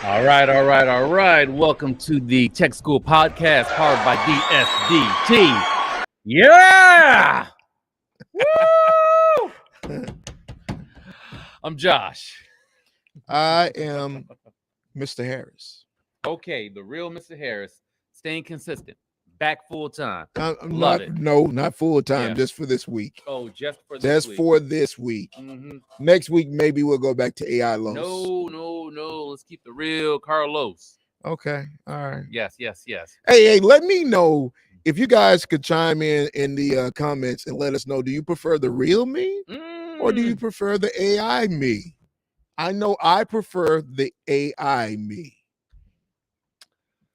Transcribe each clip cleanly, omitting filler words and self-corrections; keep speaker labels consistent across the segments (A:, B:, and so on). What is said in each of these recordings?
A: All right. Welcome to the Tech School Podcast, powered by DSDT. Yeah! Woo! I'm Josh.
B: I am Mr. Harris.
A: Okay, the real Mr. Harris, staying consistent, back full time.
B: I'm
A: Love
B: not,
A: it.
B: No, not full time,
A: Yeah.
B: just for this week.
A: Oh, just for this week.
B: For this week.
A: Mm-hmm.
B: Next week, maybe we'll go back to AI Los.
A: No. Let's keep the real Karlos.
B: Okay, all right.
A: Yes.
B: Hey, let me know if you guys could chime in the comments and let us know. Do you prefer the real me or do you prefer the AI me? I know I prefer the AI me.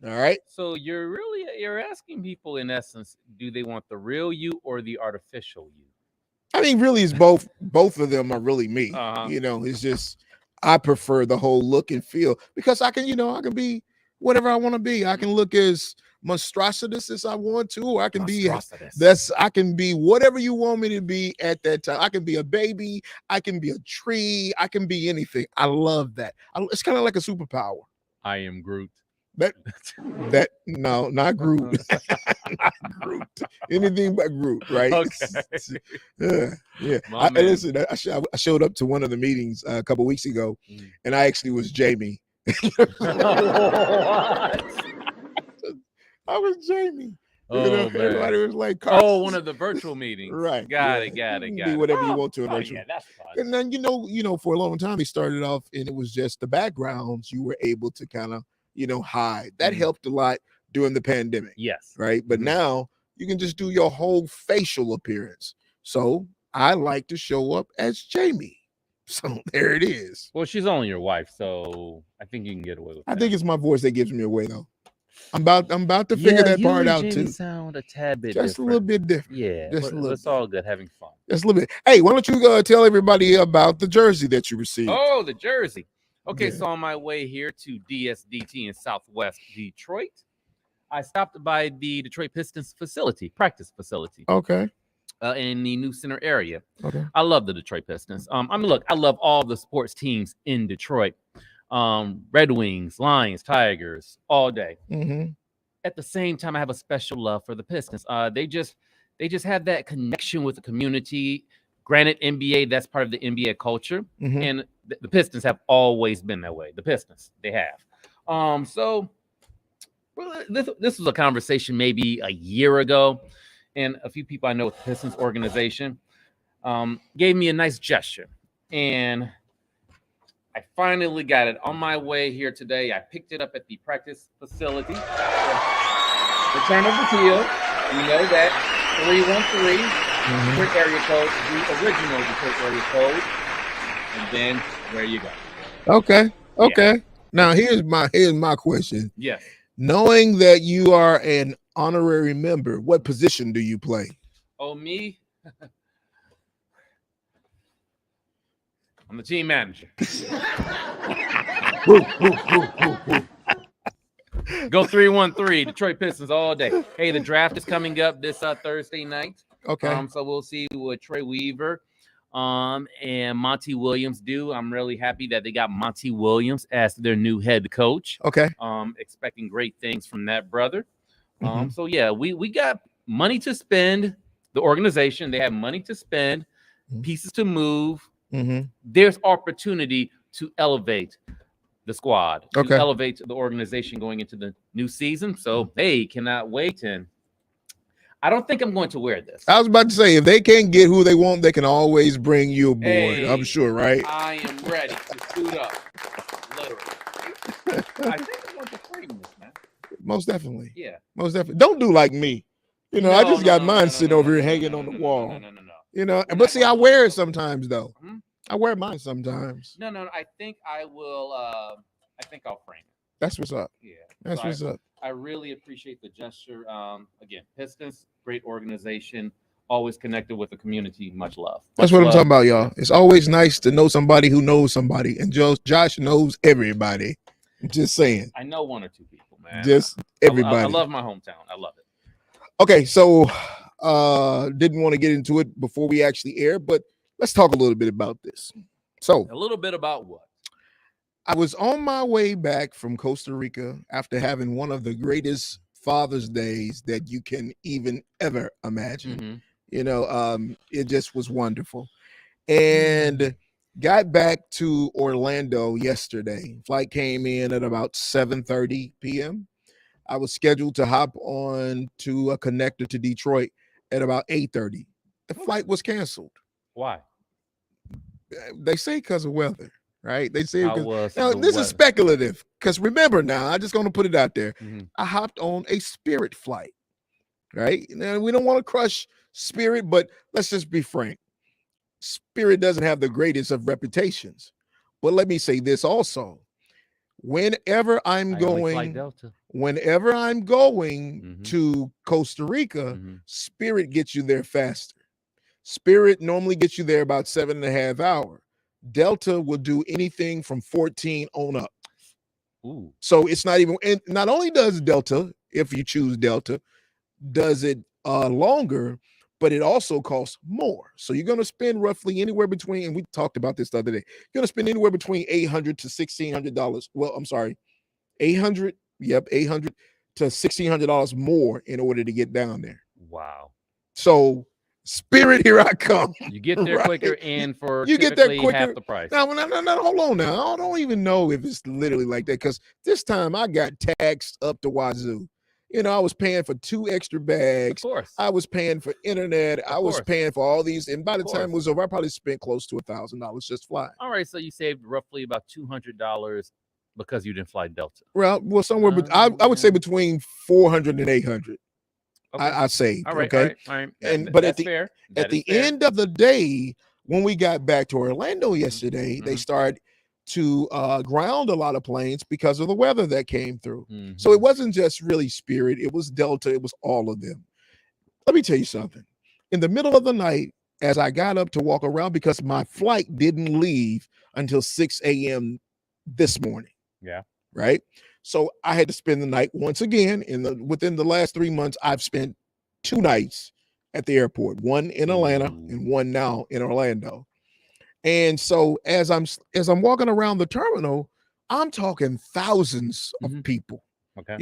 B: All right.
A: So you're asking people in essence, do they want the real you or the artificial you?
B: I mean, really, it's both. Both of them are really me. You know, it's just I prefer the whole look and feel because I can be whatever I want to be. I can look as monstrositous as I want to, or I can be I can be whatever you want me to be at that time. I can be a baby, I can be a tree, I can be anything. I love that. It's kind of like a superpower.
A: I am Groot.
B: No, not Groot. Not Groot. Anything but Groot, right?
A: Okay.
B: Yeah. Listen, I showed up to one of the meetings a couple weeks ago, and I actually was Jamie. I was Jamie. Everybody was like,
A: "Oh, one of the virtual meetings."
B: Right.
A: Got it.
B: Be whatever you want to in virtual.
A: Yeah, that's fun.
B: And then you know, for a long time, they started off, and it was just the backgrounds you were able to kind of hide. That helped a lot during the pandemic.
A: Yes.
B: Right. But now you can just do your whole facial appearance. So I like to show up as Jamie. So there it is.
A: Well, she's only your wife, so I think you can get away with that.
B: I think it's my voice that gives me away, though. I'm about to figure that part out too.
A: Sound a tad bit
B: just
A: different.
B: A little bit different.
A: Yeah,
B: just a little.
A: It's all good, having fun.
B: Just a little bit. Hey, why don't you tell everybody about the jersey that you received?
A: Oh, the jersey. Okay, so on my way here to DSDT in Southwest Detroit, I stopped by the Detroit Pistons practice facility.
B: Okay.
A: In the New Center area.
B: Okay.
A: I love the Detroit Pistons. I love all the sports teams in Detroit. Red Wings, Lions, Tigers, all day.
B: Mm-hmm.
A: At the same time, I have a special love for the Pistons. They just have that connection with the community. Granted, NBA, that's part of the NBA culture.
B: Mm-hmm.
A: And the Pistons have always been that way. The Pistons, they have. So this was a conversation maybe a year ago. And a few people I know with the Pistons organization gave me a nice gesture. And I finally got it on my way here today. I picked it up at the practice facility. Return of the teal. You know that. 313. Detroit area code. The original Detroit area code. And then there you go.
B: Okay. Yeah. Now here's my question.
A: Yes.
B: Knowing that you are an honorary member, what position do you play?
A: Oh, me? I'm the team manager. Go 313, Detroit Pistons all day. Hey, the draft is coming up this Thursday night.
B: Okay.
A: So we'll see what Trey Weaver and Monty Williams do. I'm really happy that they got Monty Williams as their new head coach.
B: Okay.
A: Expecting great things from that brother. So yeah, we got money to spend. The organization, they have money to spend, pieces to move. There's opportunity to elevate the squad, to elevate the organization going into the new season. So hey, cannot wait. And I don't think I'm going to wear this.
B: I was about to say, if they can't get who they want, they can always bring you aboard. Hey, I'm sure, right?
A: I am ready to suit up. Literally. I think I'm going to frame this, man.
B: Most definitely.
A: Yeah.
B: Most definitely. Don't do like me. I just got mine sitting over here hanging on the wall.
A: No.
B: But see, I wear it sometimes, though. I wear mine sometimes.
A: No. I think I will. I think I'll frame it.
B: That's what's up.
A: Yeah.
B: That's what's up.
A: I really appreciate the gesture. Again, Pistons, great organization, always connected with the community. Much love.
B: That's what I'm talking about, y'all. It's always nice to know somebody who knows somebody, and Josh knows everybody. I'm just saying.
A: I know one or two people, man.
B: Just everybody.
A: I love my hometown. I love it.
B: Okay, so didn't want to get into it before we actually air, but let's talk a little bit about this. So
A: a little bit about what?
B: I was on my way back from Costa Rica after having one of the greatest Father's Days that you can even ever imagine. It just was wonderful. And got back to Orlando yesterday. Flight came in at about 7:30 p.m. I was scheduled to hop on to a connector to Detroit at about 8:30. The flight was canceled.
A: Why?
B: They say because of weather, right? They say
A: now
B: this is speculative because remember now, I'm just going to put it out there. I hopped on a Spirit flight, right? Now we don't want to crush Spirit, but let's just be frank. Spirit doesn't have the greatest of reputations. But let me say this also. Whenever I'm going to Costa Rica, Spirit gets you there faster. Spirit normally gets you there about 7.5 hours. Delta will do anything from 14 on up.
A: Ooh.
B: So it's not even, and not only does Delta, if you choose Delta, does it longer, but it also costs more. So you're going to spend roughly anywhere between, and we talked about this the other day, you're going to spend anywhere between $800 to $1,600. Well, I'm sorry, $800 to $1,600 more in order to get down there.
A: Wow.
B: So Spirit, here I come.
A: You get there quicker, and for
B: you get there quicker,
A: half the price.
B: Now, hold on now. I don't even know if it's literally like that because this time I got taxed up to wazoo. I was paying for 2 extra bags.
A: Of course.
B: I was paying for internet. I was paying for all these. And by the time it was over, I probably spent close to $1,000 just flying.
A: All right. So you saved roughly about $200 because you didn't fly Delta.
B: Well, somewhere, I would say between 400 and 800. Okay. I saved.
A: All right.
B: Okay.
A: All right.
B: But at the end of the day, when we got back to Orlando yesterday, they started to ground a lot of planes because of the weather that came through. So it wasn't just really Spirit, it was Delta, it was all of them. Let me tell you something. In the middle of the night, as I got up to walk around, because my flight didn't leave until 6 a.m. this morning.
A: Yeah.
B: Right. So I had to spend the night once again. Within the last 3 months, I've spent 2 nights at the airport, one in Atlanta and one now in Orlando. And so as I'm walking around the terminal, I'm talking thousands of people.
A: Okay.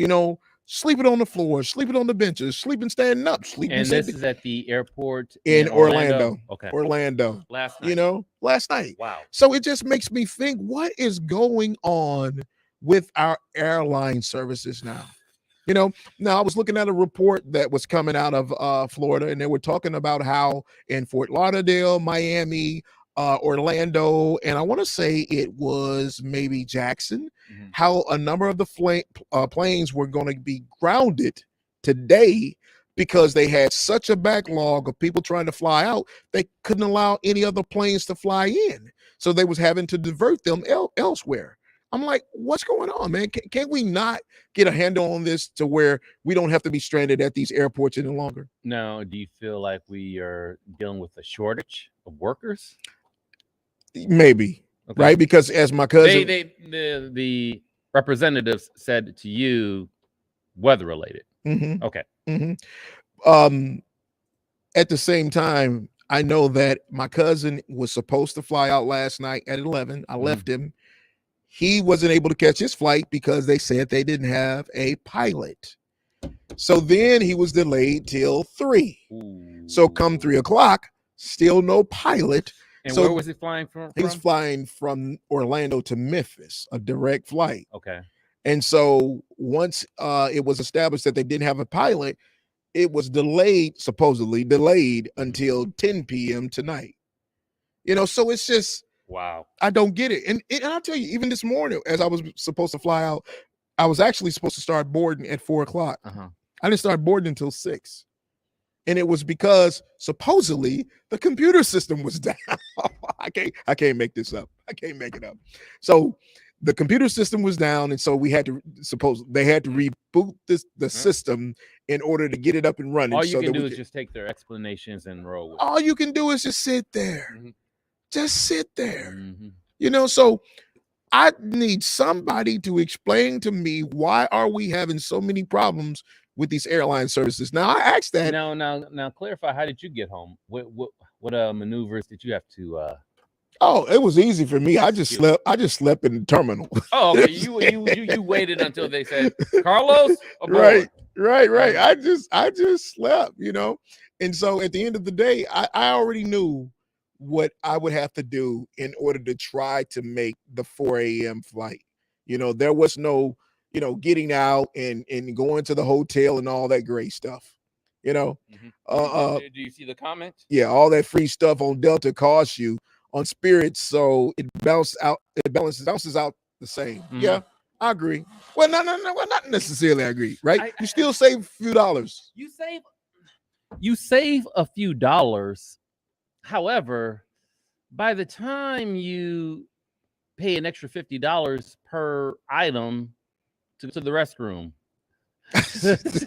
B: Sleeping on the floor, sleeping on the benches, sleeping standing up, sleeping.
A: And this is at the airport
B: in Orlando.
A: Okay.
B: Orlando.
A: Last night.
B: Last night.
A: Wow.
B: So it just makes me think, what is going on with our airline services now? Now I was looking at a report that was coming out of Florida, and they were talking about how in Fort Lauderdale, Miami, Orlando, and I want to say it was maybe Jackson, how a number of the planes were going to be grounded today because they had such a backlog of people trying to fly out, they couldn't allow any other planes to fly in. So they was having to divert them elsewhere. I'm like, what's going on, man? Can't we not get a handle on this to where we don't have to be stranded at these airports any longer?
A: Now, do you feel like we are dealing with a shortage of workers?
B: Maybe, right? Because as my cousin,
A: the representatives said to you, weather related. Okay.
B: At the same time, I know that my cousin was supposed to fly out last night at 11. I left him. He wasn't able to catch his flight because they said they didn't have a pilot. So then he was delayed till 3. Ooh. So come 3 o'clock, still no pilot.
A: And where was he flying from?
B: He was flying from Orlando to Memphis, a direct flight.
A: Okay.
B: And so once it was established that they didn't have a pilot, it was supposedly delayed until 10 p.m. tonight. So it's just,
A: wow.
B: I don't get it. And I'll tell you, even this morning, as I was supposed to fly out, I was actually supposed to start boarding at 4 o'clock. I didn't start boarding until 6. And it was because supposedly the computer system was down. I can't make this up. I can't make it up. So the computer system was down, and so they had to reboot the system in order to get it up and running.
A: All you can do is just take their explanations and roll with it.
B: All you can do is just sit there. Just sit there. So I need somebody to explain to me, why are we having so many problems with these airline services? Now I asked that.
A: Now clarify, how did you get home? What maneuvers did you have to
B: Oh, it was easy for me. I just slept in the terminal.
A: Oh, okay. You waited until they said Karlos aboard.
B: Right. I just slept, And so at the end of the day, I already knew what I would have to do in order to try to make the 4 a.m. flight. There was no, getting out and going to the hotel and all that great stuff.
A: Do you see the comment?
B: Yeah, all that free stuff on Delta costs you on Spirit, so it balances out the same. Yeah, I agree. Well, no, not necessarily. I agree, right? You still save a few dollars.
A: You save a few dollars. However, by the time you pay an extra $50 per item to go to the restroom,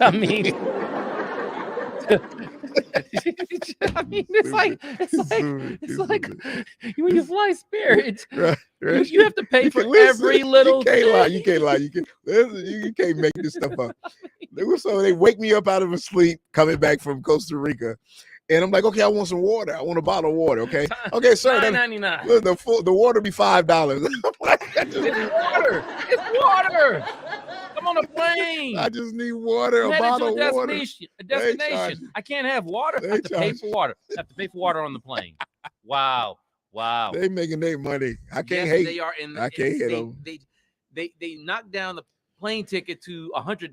A: I mean, it's like when you fly Spirit, right. You have to pay for every little thing.
B: You can't lie. You can't make this stuff up. So they wake me up out of a sleep coming back from Costa Rica. And I'm like, okay, I want some water. I want a bottle of water. Okay, sir.
A: $9.99.
B: The water be $5.
A: It's water. It's water. I'm on a plane.
B: I just need water. A bottle of water.
A: A destination. I can't have water. I have to pay for water. I have to pay for water on the plane. Wow.
B: They making their money. I can't hate.
A: They are
B: I can't hate them.
A: They knock down the plane ticket to $100,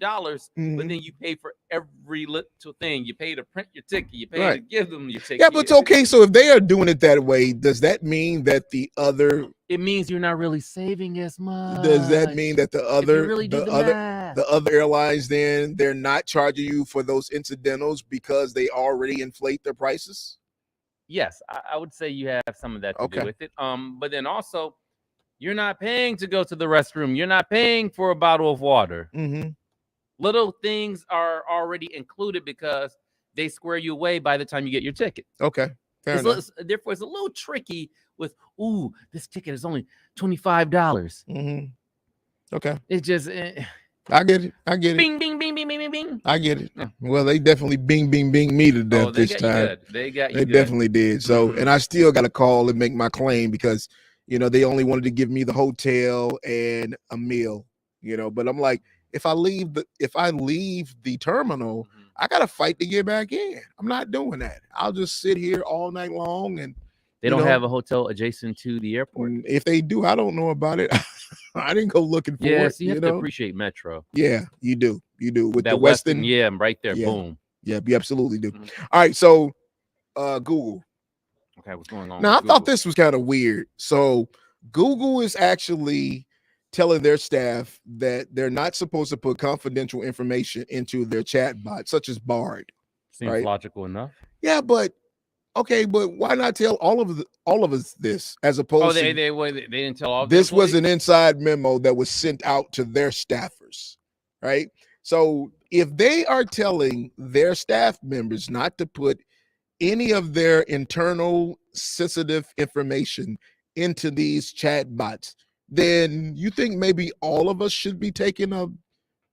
A: but then you pay for every little thing. You pay to print your ticket. You pay to give them your ticket.
B: Yeah, but it's okay. So if they are doing it that way, does that mean that the other?
A: It means you're not really saving as much.
B: Does that mean that the other airlines then they're not charging you for those incidentals because they already inflate their prices?
A: Yes, I would say you have some of that to do with it. But then also, you're not paying to go to the restroom. You're not paying for a bottle of water. Little things are already included because they square you away by the time you get your ticket.
B: Okay,
A: therefore, it's a little tricky with, this ticket is only $25.
B: Okay.
A: It's just...
B: I get it.
A: Bing, bing, bing, bing, bing, bing, bing.
B: I get it. Well, they definitely bing me to death this time.
A: They got you.
B: They definitely did. So, and I still got to call and make my claim because they only wanted to give me the hotel and a meal. But I'm like, if I leave the terminal, I got to fight to get back in. I'm not doing that. I'll just sit here all night long and.
A: They don't have a hotel adjacent to the airport.
B: If they do, I don't know about it. I didn't go looking for it.
A: Yes, you have to appreciate Metro.
B: Yeah, you do. With
A: that
B: the Westin.
A: Yeah, right there.
B: Yeah.
A: Boom.
B: Yeah, you absolutely do. All right, so Google.
A: Okay, what's going on?
B: Now, I thought this was kind of weird. So Google is actually telling their staff that they're not supposed to put confidential information into their chatbot, such as Bard.
A: Seems logical enough.
B: Yeah, but okay, but why not tell all of us this as opposed
A: to they didn't tell all of this
B: was an inside memo that was sent out to their staffers, right? So if they are telling their staff members not to put any of their internal sensitive information into these chat bots, then you think maybe all of us should be taking a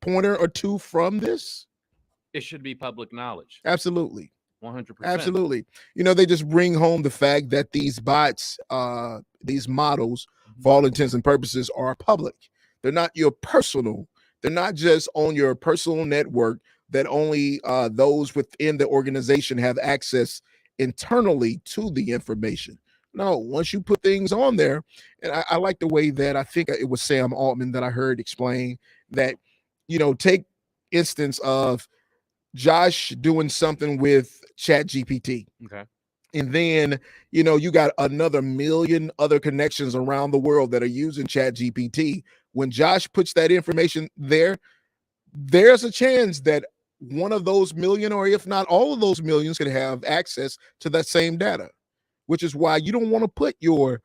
B: pointer or two from this?
A: It should be public knowledge.
B: Absolutely.
A: 100%.
B: Absolutely. They just bring home the fact that these bots, these models, for all intents and purposes, are public. They're not your personal. They're not just on your personal network that only those within the organization have access internally to the information. No, once you put things on there, and I like the way that I think it was Sam Altman that I heard explain that, take instance of Josh doing something with ChatGPT.
A: Okay.
B: And then, you got another million other connections around the world that are using ChatGPT. When Josh puts that information there, there's a chance that one of those million, or if not all of those millions, can have access to that same data, which is why you don't want to put your,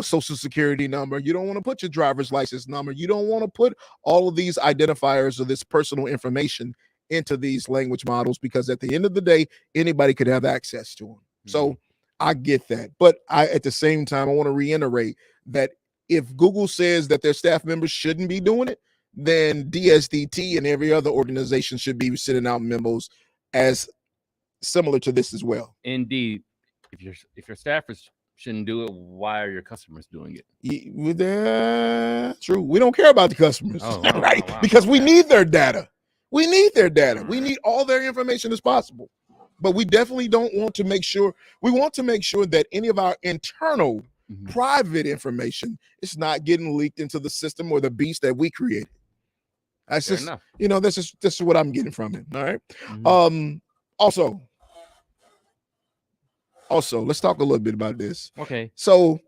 B: social security number. You don't want to put your driver's license number. You don't want to put all of these identifiers or this personal information into these language models, because at the end of the day, anybody could have access to them. So I get that. But at the same time, I want to reiterate that if Google says that their staff members shouldn't be doing it, then DSDT and every other organization should be sending out memos as similar to this as well.
A: Indeed. If your staffers shouldn't do it, why are your customers doing it?
B: True. We don't care about the customers, right? Wow. Because we need their data. We need their data. We need all their information as possible. But we definitely don't want to make sure, we want to make sure that any of our internal private information is not getting leaked into the system or the beast that we created. That's just, this is what I'm getting from it. All right. Also, let's talk a little bit about this.
A: Okay.
B: So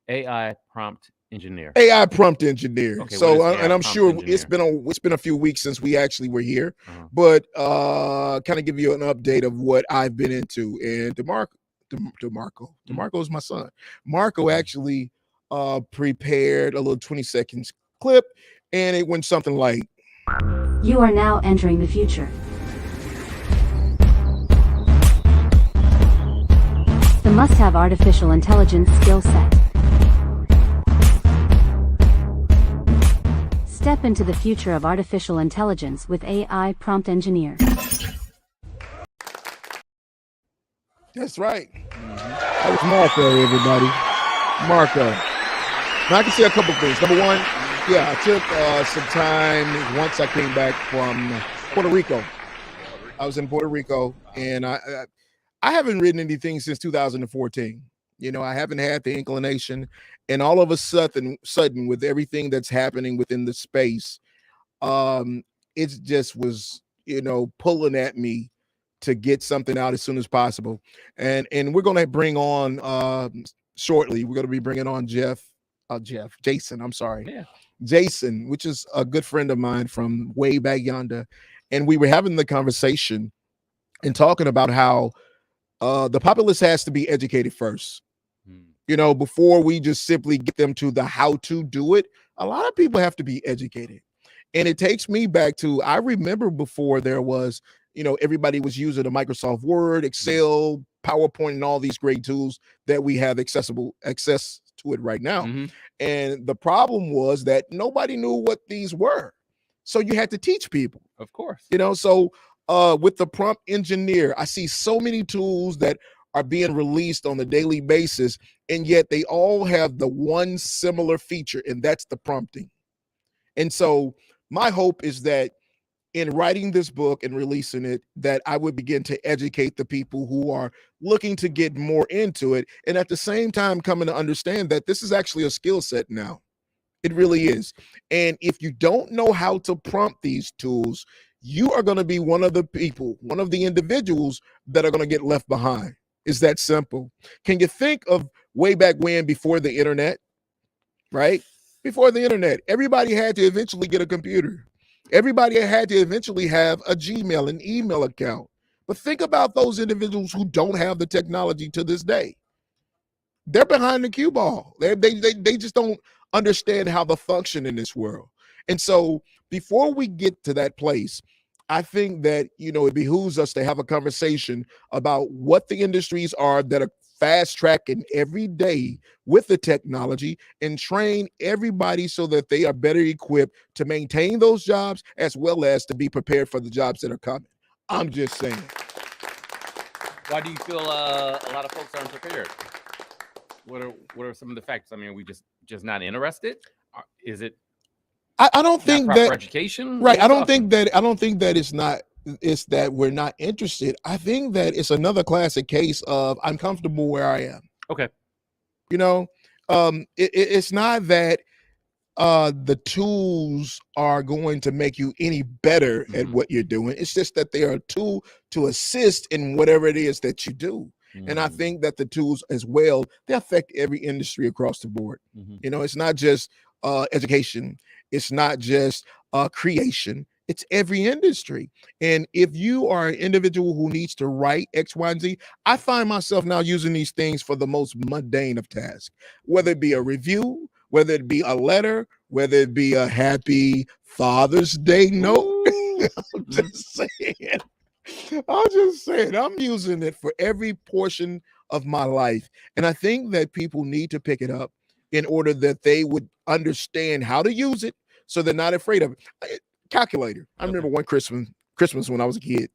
A: AI prompt engineer.
B: AI prompt engineer. Okay, so and I'm sure it's been a few weeks since we actually were here, but kind of give you an update of what I've been into. And DeMarco is my son. Marco actually prepared a little 20 seconds clip, and it went something like,
C: "You are now entering the future. The must-have artificial intelligence skill set. Step into the future of artificial intelligence with AI prompt engineer."
B: That's right. That was Marco, everybody. Marco. Now I can say a couple things. Number one, I took some time once I came back from Puerto Rico. I was in Puerto Rico, and I haven't written anything since 2014. I haven't had the inclination, and all of a sudden with everything that's happening within the space, it just was, pulling at me to get something out as soon as possible. And we're going to bring on shortly, we're going to be bringing on Jason, I'm sorry.
A: Yeah.
B: Jason, which is a good friend of mine from way back yonder. And we were having the conversation and talking about how the populace has to be educated first. Before we just simply get them to the how to do it, a lot of people have to be educated. And it takes me back to, I remember before there was, everybody was using a Microsoft Word, Excel, PowerPoint, and all these great tools that we have access to it right now. And the problem was that nobody knew what these were. So you had to teach people.
A: Of course.
B: So with the prompt engineer, I see so many tools that are being released on a daily basis, and yet they all have the one similar feature, and that's the prompting. And so my hope is that in writing this book and releasing it, that I would begin to educate the people who are looking to get more into it, and at the same time coming to understand that this is actually a skill set now. It really is. And if you don't know how to prompt these tools, you are going to be one of the individuals that are going to get left behind. It's that simple. Can you think of way back when, before the internet, right? Before the internet, everybody had to eventually get a computer. Everybody had to eventually have a Gmail, an email account. But think about those individuals who don't have the technology to this day. They're behind the cue ball. They just don't understand how to function in this world. And so before we get to that place, I think that, it behooves us to have a conversation about what the industries are that are fast tracking every day with the technology, and train everybody so that they are better equipped to maintain those jobs as well as to be prepared for the jobs that are coming. I'm just saying.
A: Why do you feel a lot of folks aren't prepared? What are some of the factors? I mean, are we just not interested? Is it?
B: I don't think that
A: education,
B: right? I don't think that it's that we're not interested. I think that it's another classic case of I'm comfortable where I am.
A: Okay.
B: It's not that the tools are going to make you any better at what you're doing. It's just that they are a tool to assist in whatever it is that you do. And I think that the tools as well, they affect every industry across the board. It's not just education. It's not just creation. It's every industry. And if you are an individual who needs to write X, Y, and Z, I find myself now using these things for the most mundane of tasks, whether it be a review, whether it be a letter, whether it be a happy Father's Day note. I'm just saying, I'm using it for every portion of my life. And I think that people need to pick it up in order that they would understand how to use it, so they're not afraid of it. Calculator. I remember one Christmas when I was a kid,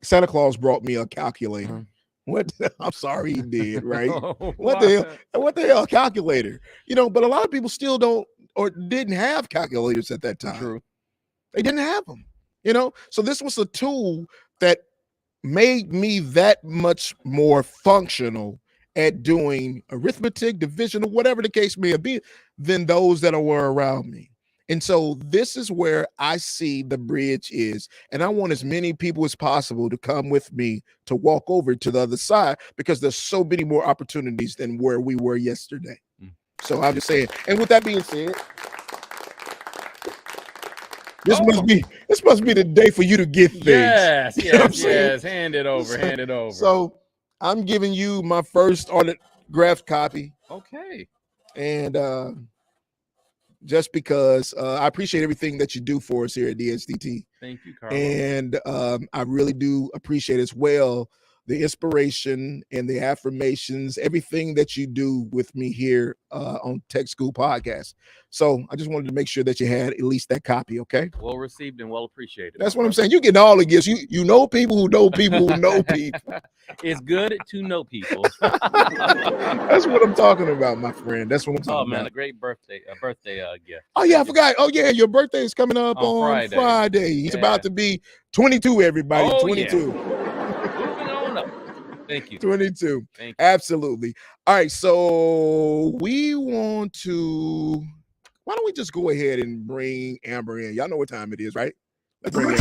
B: Santa Claus brought me a calculator. What? I'm sorry, he did, right? What
A: What?
B: the hell? What the hell, calculator? But a lot of people still don't or didn't have calculators at that time.
A: True.
B: They didn't have them. So this was a tool that made me that much more functional at doing arithmetic, division, or whatever the case may be, than those that were around me. And so this is where I see the bridge is. And I want as many people as possible to come with me to walk over to the other side, because there's so many more opportunities than where we were yesterday. So I'm just saying. And with that being said, this must be the day for you to get things.
A: Yes. Hand it over.
B: So I'm giving you my first autographed copy.
A: Okay.
B: And just because I appreciate everything that you do for us here at DSDT.
A: Thank you, Karlos.
B: And I really do appreciate as well the inspiration and the affirmations, everything that you do with me here on Tech School Podcast. So I just wanted to make sure that you had at least that copy, okay?
A: Well received and well appreciated.
B: That's what I'm saying. You get all the gifts. You know people who know people who know people.
A: It's good to know people.
B: That's what I'm talking about, my friend. That's what I'm talking about.
A: Oh man, a great birthday gift.
B: Oh yeah, I forgot. Oh yeah, your birthday is coming up on Friday. He's about to be 22, everybody. 22.
A: Moving on up. Thank you.
B: 22.
A: Thank you.
B: Absolutely. All right, so we want to, why don't we just go ahead and bring Amber in? Y'all know what time it is, right? Let's bring her in.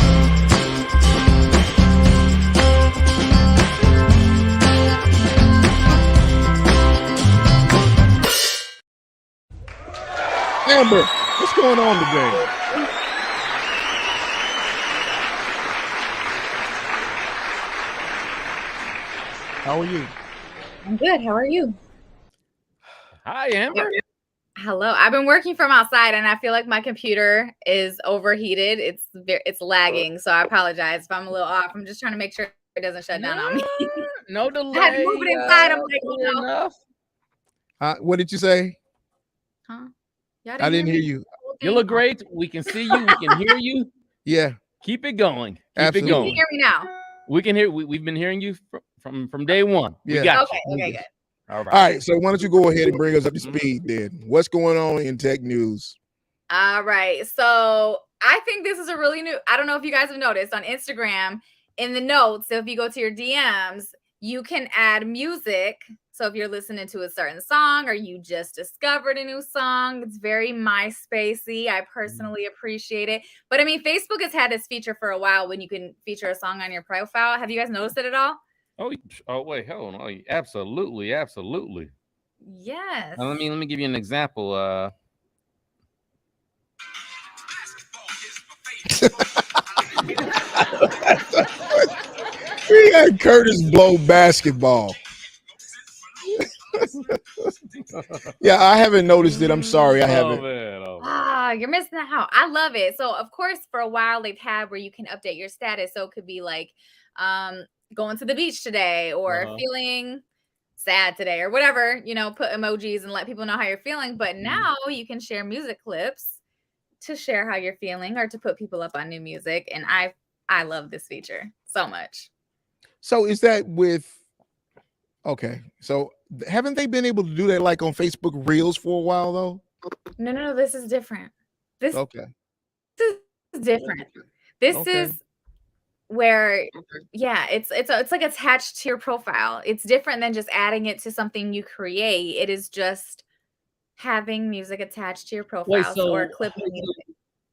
B: Amber, what's going on today? How are you?
D: I'm good. How are you?
A: Hi, Amber.
D: Hello. I've been working from outside, and I feel like my computer is overheated. It's lagging, so I apologize if I'm a little off. I'm just trying to make sure it doesn't shut down on me.
A: No delay.
D: I had to move it inside. I'm like, oh no.
B: What did you say?
D: Huh?
B: I didn't hear you.
A: You look great. We can see you. We can hear you.
B: Yeah.
A: Keep it going.
B: Absolutely.
D: You can hear me now.
A: We can hear. We've been hearing you from day one.
B: Yeah.
A: We got
D: you. Okay, good.
A: All
B: right. So why don't you go ahead and bring us up to speed then? What's going on in tech news?
D: All right. So I think this is a really new. I don't know if you guys have noticed on Instagram in the notes. So if you go to your DMs, you can add music. So if you're listening to a certain song or you just discovered a new song, it's very MySpacey. I personally appreciate it. But I mean, Facebook has had this feature for a while when you can feature a song on your profile. Have you guys noticed it at all?
A: Oh wait, hold on. Oh, absolutely.
D: Yes.
A: Let me give you an example.
B: We had Curtis blow basketball. Yeah, I haven't noticed it. I'm sorry, I haven't.
D: Man, you're missing out. I love it. So of course, for a while they've had where you can update your status. So it could be like going to the beach today or feeling sad today or whatever, put emojis and let people know how you're feeling. But now you can share music clips to share how you're feeling or to put people up on new music. And I love this feature so much.
B: So is that okay. So haven't they been able to do that like on Facebook Reels for a while though?
D: No, this is different. This is different. This is where it's like attached to your profile. It's different than just adding it to something you create. It is just having music attached to your profile or clipping music.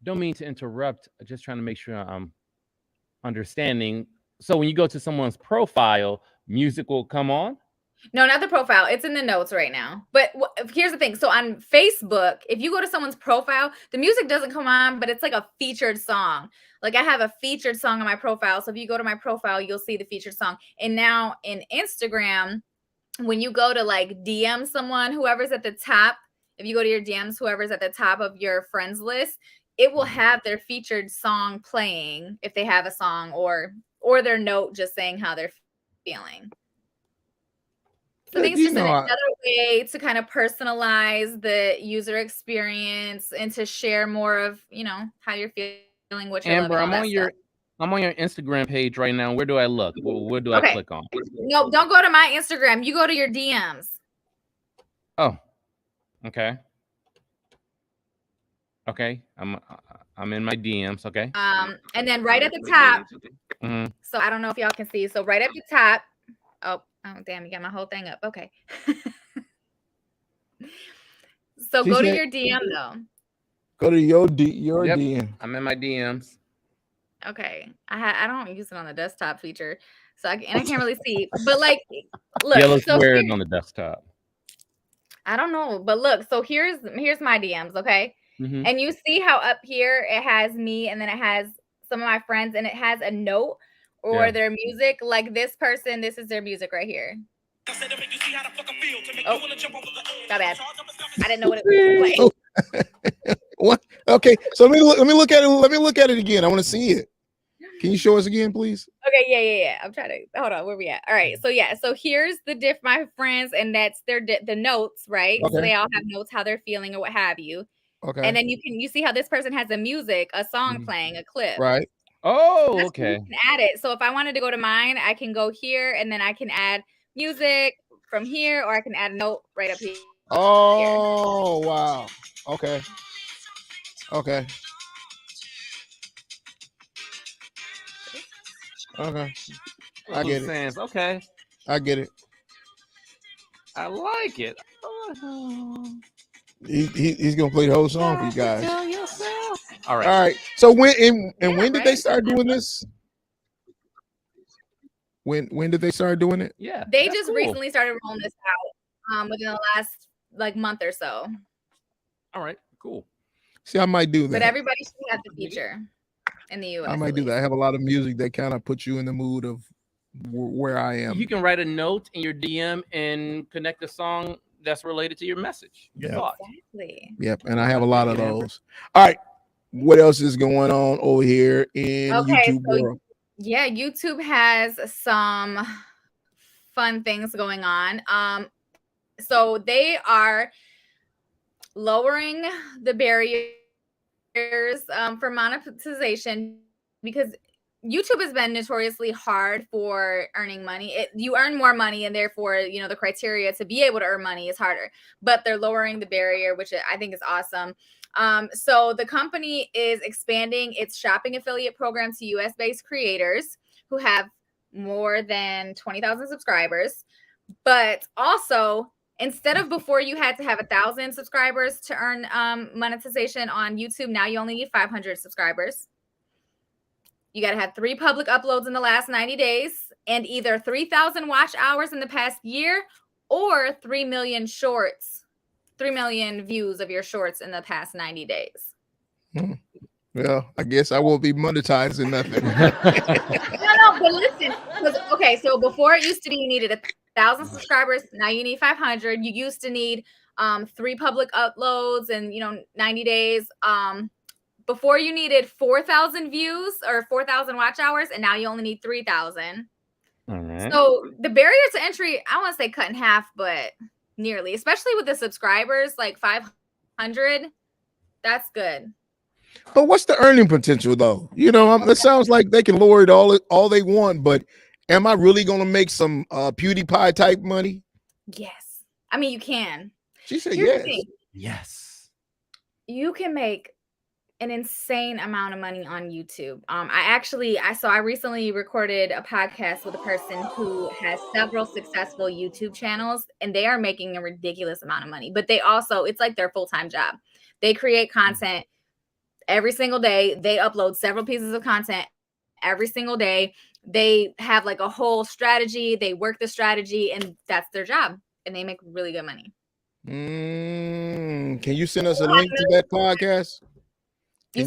A: Don't mean to interrupt. Just trying to make sure I'm understanding. So when you go to someone's profile, music will come on?
D: No, not the profile. It's in the notes right now. But here's the thing. So on Facebook, if you go to someone's profile, the music doesn't come on, but it's like a featured song. Like I have a featured song on my profile. So if you go to my profile, you'll see the featured song. And now in Instagram, when you go to like DM someone, whoever's at the top, if you go to your DMs, whoever's at the top of your friends list, it will have their featured song playing if they have a song or their note just saying how they're feeling. So I think it's just another way to kind of personalize the user experience and to share more of, how you're feeling, what you're
A: Amber,
D: loving.
A: I'm on your Instagram page right now. Where do I look? Where do I click on?
D: No, don't go to my Instagram. You go to your DMs.
A: Oh, okay. Okay, I'm in my DMs. Okay.
D: And then right at the top. So I don't know if y'all can see. So right at the top. Oh damn! You got my whole thing up. Okay. So go to your DM though.
B: Go to your DM.
A: I'm in my DMs.
D: Okay, I don't use it on the desktop feature, so I can't really see. But like, look,
A: yeah, let's wear it on the desktop.
D: I don't know, but look. So here's my DMs, okay? And you see how up here it has me, and then it has some of my friends, and it has a note or their music. Like this person, this is their music right here. Oh, not bad. I didn't know what it was.
B: What? Okay, so let me look at it. Let me look at it again. I want to see it. Can you show us again, please?
D: Okay, yeah. I'm trying to hold on. Where we at? All right, so yeah, so here's my friends, and that's the notes, right? Okay. So they all have notes how they're feeling or what have you. Okay. And then you see how this person has a music, a song playing, a clip.
B: Right.
A: Oh, okay.
D: You can add it. So if I wanted to go to mine, I can go here, and then I can add music from here, or I can add a note right up here.
B: Oh, wow. Okay. Okay. Okay. I get it.
A: Okay.
B: I get it.
A: I like it.
B: He's gonna play the whole song for you guys.
A: All right.
B: All right. So when did they start doing this? When did they start doing it?
A: Yeah.
D: They just recently started rolling this out within the last like month or so.
A: All right. Cool.
B: See, I might do that.
D: But everybody should have the feature in the US.
B: I might do that. I have a lot of music that kind of puts you in the mood of where I am.
A: You can write a note in your DM and connect a song that's related to your message. Your thought.
D: Exactly.
B: Yep. And I have a lot of those. All right. What else is going on over here in YouTube world?
D: Yeah, YouTube has some fun things going on. So they are lowering the barriers for monetization because YouTube has been notoriously hard for earning money. You earn more money, and therefore, the criteria to be able to earn money is harder. But they're lowering the barrier, which I think is awesome. So the company is expanding its shopping affiliate program to US-based creators who have more than 20,000 subscribers. But also, instead of before you had to have 1,000 subscribers to earn monetization on YouTube, now you only need 500 subscribers. You got to have 3 public uploads in the last 90 days and either 3,000 watch hours in the past year or 3 million shorts, 3 million views of your shorts in the past 90 days.
B: Well, I guess I won't be monetizing nothing.
D: No, but listen. Okay, so before it used to be you needed 1,000 subscribers. Now you need 500. You used to need 3 public uploads and 90 days. Before you needed 4,000 views or 4,000 watch hours, and now you only need 3,000.
A: Right.
D: So the barrier to entry, I want to say cut in half, but nearly, especially with the subscribers, like 500. That's good.
B: But what's the earning potential, though? It sounds like they can lower it all they want, but am I really going to make some PewDiePie type money?
D: Yes. I mean, you can.
B: She said yes.
A: Yes.
D: You can make an insane amount of money on YouTube. I recently recorded a podcast with a person who has several successful YouTube channels, and they are making a ridiculous amount of money, but it's like their full-time job. They create content every single day. They upload several pieces of content every single day. They have like a whole strategy. They work the strategy, and that's their job, and they make really good money.
B: Can you send us a link to that podcast? Can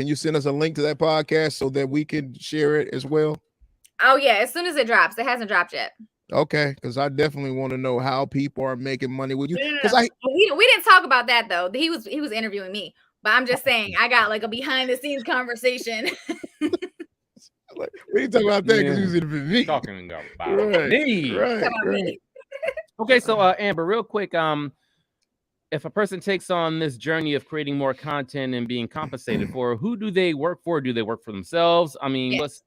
B: you send us a link to that podcast so that we can share it as well?
D: Oh yeah, as soon as it drops. It hasn't dropped yet.
B: Okay, because I definitely want to know how people are making money with you. Because
D: we didn't talk about that though. He was interviewing me, but I'm just saying I got like a behind the scenes conversation.
B: We didn't talk about that because he was interviewing me.
A: Talking about me.
B: Right.
A: Okay, so Amber, real quick, if a person takes on this journey of creating more content and being compensated for, who do they work for? Do they work for themselves? I mean,
D: Yes.
A: what's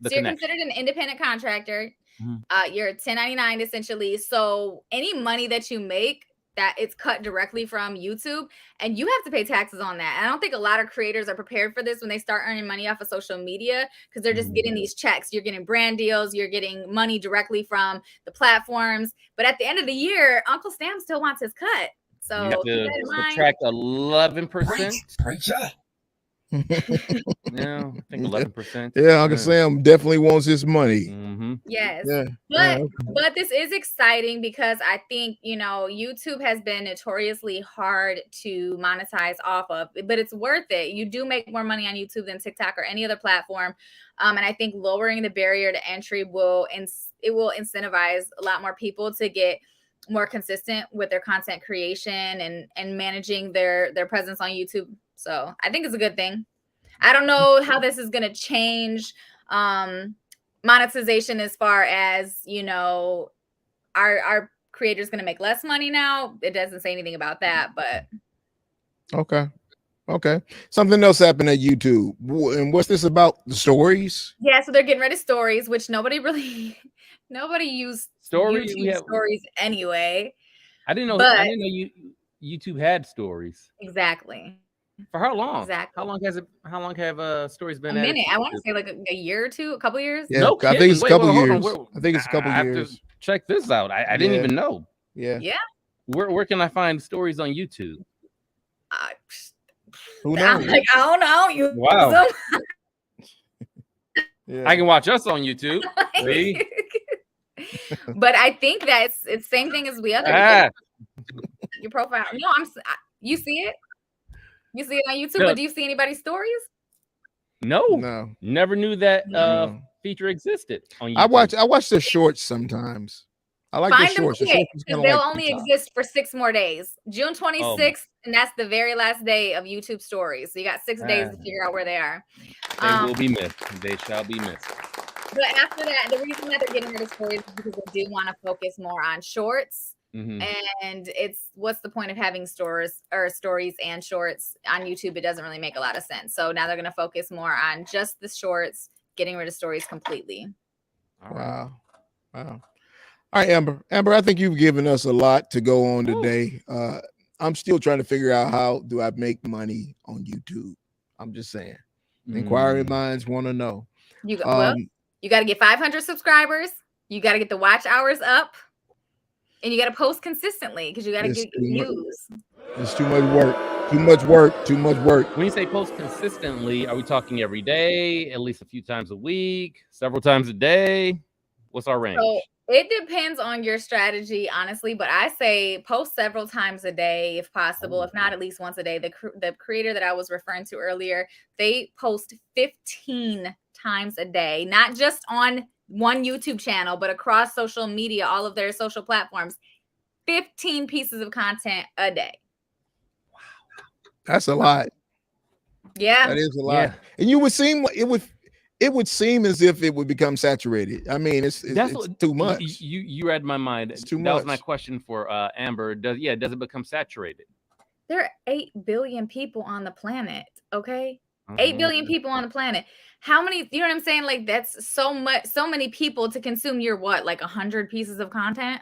A: the
D: So you're
A: connection?
D: considered an independent contractor.
A: Mhm.
D: You're 1099 essentially. So any money that you make, that it's cut directly from YouTube, and you have to pay taxes on that. I don't think a lot of creators are prepared for this when they start earning money off of social media, because they're just getting these checks. You're getting brand deals, you're getting money directly from the platforms. But at the end of the year, Uncle Sam still wants his cut. So
A: You have
D: keep that
A: to
D: in mind.
A: subtract 11%.
E: Preacher.
A: Yeah, I think 11%.
B: Yeah, Uncle Sam definitely wants his money.
A: Mm-hmm.
D: Yes.
B: Yeah.
D: But this is exciting because I think, YouTube has been notoriously hard to monetize off of, but it's worth it. You do make more money on YouTube than TikTok or any other platform. And I think lowering the barrier to entry will incentivize a lot more people to get more consistent with their content creation and managing their presence on YouTube. So I think it's a good thing. I don't know how this is going to change monetization as far as, our creators going to make less money now. It doesn't say anything about that, but.
B: Okay. Something else happened at YouTube. And what's this about? The stories?
D: Yeah, so they're getting rid of stories, which nobody used
A: Stories.
D: YouTube stories anyway.
A: I didn't know YouTube had stories.
D: Exactly.
A: For how long?
D: Exactly.
A: How long have stories been?
D: A minute. I want to say like a year or two, a couple years.
B: Yeah,
A: No
B: I think it's a couple years.
A: I think it's a couple
B: years.
A: Check this out. I didn't even know.
B: Yeah.
A: Where can I find stories on YouTube?
B: Who knows?
D: I'm like, I don't know. You
A: wow. I can watch us on YouTube. See?
D: But I think it's the same thing as the other. Your profile. No, you see it? You see it on YouTube, but do you see anybody's stories?
A: No. Never knew that feature existed on YouTube.
B: I watch the shorts sometimes. I like the shorts.
D: Because they'll only exist for 6 more days. June 26th, and that's the very last day of YouTube stories. So you got 6 days to figure out where they are.
A: They will be missed. They shall be missed.
D: But after that, the reason that they're getting rid of stories is because they do want to focus more on shorts. Mm-hmm. And what's the point of having stories and shorts on YouTube? It doesn't really make a lot of sense. So now they're going to focus more on just the shorts, getting rid of stories completely.
B: Wow. All right, Amber, I think you've given us a lot to go on today. I'm still trying to figure out how do I make money on YouTube. I'm just saying. Inquiry minds want to know.
D: You got to get 500 subscribers. You got to get the watch hours up. And you got to post consistently because you got to get views.
B: It's too much work. Too much work.
A: When you say post consistently, are we talking every day, at least a few times a week, several times a day? What's our range?
D: So it depends on your strategy, honestly. But I say post several times a day if possible, if not at least once a day. The creator that I was referring to earlier, they post 15 times a day, not just on one YouTube channel, but across social media, all of their social platforms, 15 pieces of content a day.
B: Wow. That's a lot.
D: Yeah.
B: That is a lot. Yeah. And it would seem as if it would become saturated. I mean, it's too much.
A: You read my mind.
B: It's too much.
A: That was my question for Amber. Does it become saturated?
D: There are 8 billion people on the planet, okay? 8 billion people on the planet. How many, you know what I'm saying? Like, that's so many people to consume your like 100 pieces of content?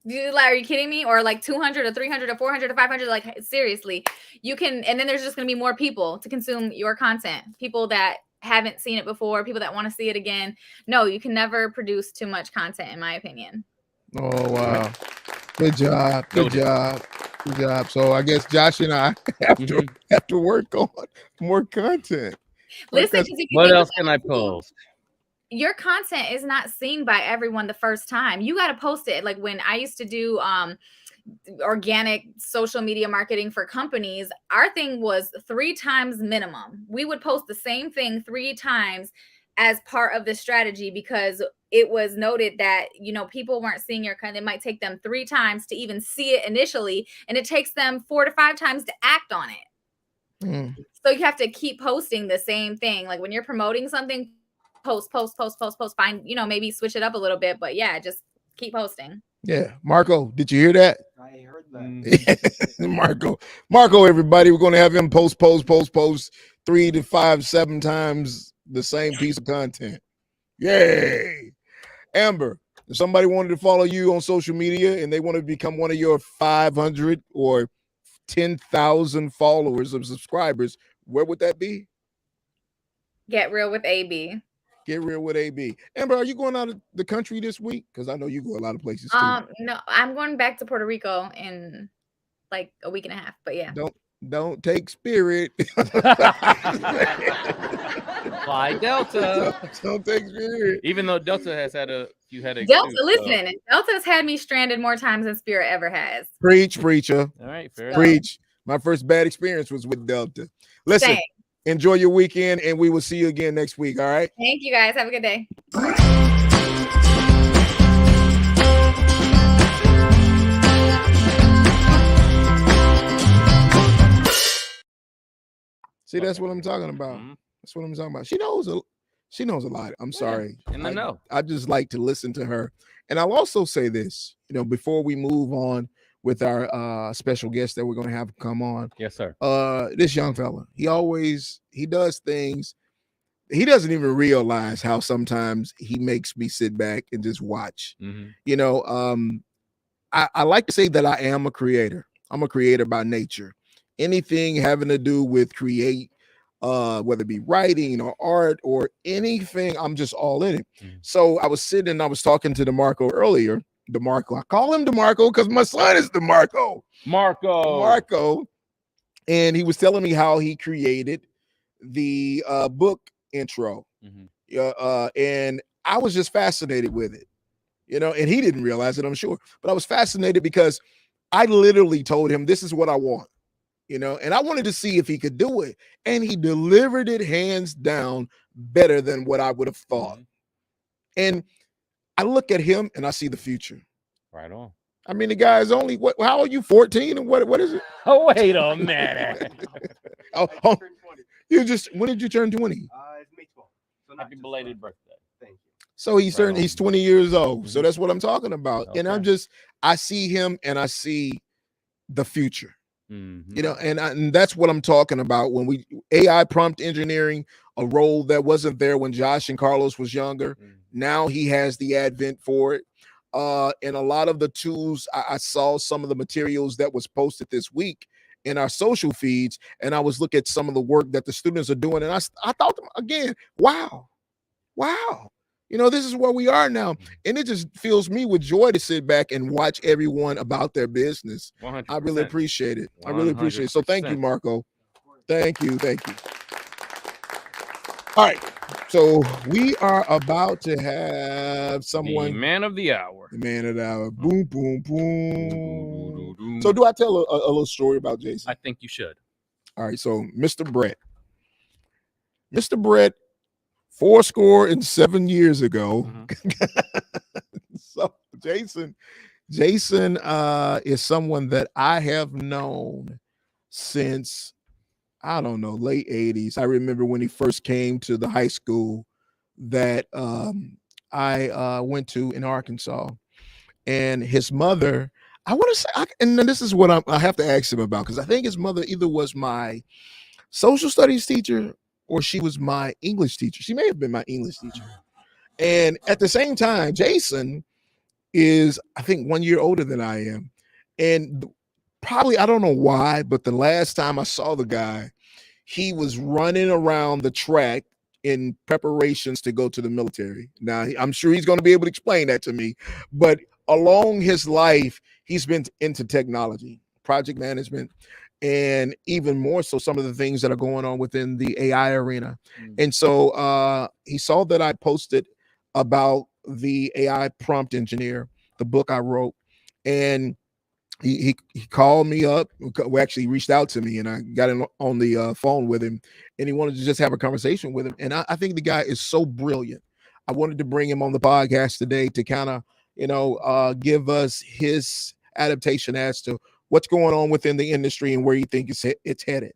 D: Are you kidding me? Or like 200 or 300 or 400 or 500? Like, seriously, and then there's just going to be more people to consume your content. People that haven't seen it before, people that want to see it again. No, you can never produce too much content, in my opinion.
B: Oh, wow. Good job. So I guess Josh and I have to work on more content.
D: Listen,
A: what else can I post?
D: Your content is not seen by everyone the first time. You got to post it. Like when I used to do organic social media marketing for companies, our thing was 3 times minimum. We would post the same thing 3 times as part of the strategy because it was noted that, people weren't seeing your content. It might take them 3 times to even see it initially, and it takes them 4 to 5 times to act on it. So you have to keep posting the same thing. Like when you're promoting something, post, find, maybe switch it up a little bit, but yeah, just keep posting.
B: Yeah, Marco, did you hear that?
E: I heard that.
B: Marco, everybody, we're going to have him post 3 to 5, 7 times the same piece of content. Yay. Amber, if somebody wanted to follow you on social media and they want to become one of your 500 or 10,000 followers of subscribers, where would that be?
D: Get Real with AB.
B: Get Real with AB. Amber, are you going out of the country this week? Because I know you go a lot of places too.
D: No, I'm going back to Puerto Rico in like a week and a half. But yeah.
B: Don't take Spirit.
A: Fly Delta.
B: Don't take Spirit.
A: Even though Delta has had a few headaches.
D: Delta,
A: too,
D: listen, Delta's had me stranded more times than Spirit ever has.
B: Preach, preacher.
A: All right, fair
B: Preach. My first bad experience was with Delta. Listen.
D: Same.
B: Enjoy your weekend, and we will see you again next week. All right.
D: Thank you, guys. Have a good day.
B: See, that's what I'm talking about. That's what I'm talking about. She knows a lot. I'm sorry.
A: And I know.
B: I just like to listen to her. And I'll also say this, before we move on with our special guest that we're going to have come on.
A: Yes, sir.
B: This young fella, he does things. He doesn't even realize how sometimes he makes me sit back and just watch. I like to say that I am a creator. I'm a creator by nature. Anything having to do with create, whether it be writing or art or anything, I'm just all in it. So I was sitting and I was talking to DeMarco earlier. DeMarco. I call him DeMarco because my son is DeMarco. Marco. And he was telling me how he created the book intro. And I was just fascinated with it, and he didn't realize it, I'm sure. But I was fascinated because I literally told him, this is what I want, and I wanted to see if he could do it. And he delivered it hands down better than what I would have thought. And I look at him and I see the future.
A: Right on.
B: I mean, the guy is only how are you, 14? And what is it?
A: Oh, wait a minute.
B: When did you turn 20?
E: It's May 12th. So
A: happy belated birthday.
E: Thank you.
B: So he's 20 years old. So that's what I'm talking about.
A: Okay.
B: And I see him and I see the future. And that's what I'm talking about when AI prompt engineering, a role that wasn't there when Josh and Karlos was younger. Now he has the advent for it. And a lot of the tools, I saw some of the materials that was posted this week in our social feeds, and I was looking at some of the work that the students are doing. And I thought again, wow. This is where we are now. And it just fills me with joy to sit back and watch everyone about their business.
A: 100%.
B: I really appreciate it. I really appreciate it. So thank you, Marco. Thank you. All right. So we are about to have someone.
A: The man of the hour.
B: Boom, boom, boom. So do I tell a little story about Jason?
A: I think you should.
B: All right. So Mr. Brett, 47 years ago. So Jason is someone that I have known since, I don't know, late 80s. I remember when he first came to the high school that I went to in Arkansas, and his mother, I want to say, and this is what I have to ask him about, because I think his mother either was my social studies teacher or she was my English teacher. She may have been my English teacher. And at the same time, Jason is, I think, 1 year older than I am. And probably, I don't know why, but the last time I saw the guy, he was running around the track in preparations to go to the military. Now, I'm sure he's going to be able to explain that to me. But along his life, he's been into technology, project management, and even more so some of the things that are going on within the AI arena. And so he saw that I posted about the AI prompt engineer, the book I wrote, and he called me up. We actually reached out to me, and I got on the phone with him, and he wanted to just have a conversation with him. And I think the guy is so brilliant. I wanted to bring him on the podcast today to kind of, give us his adaptation as to what's going on within the industry and where you think it's headed.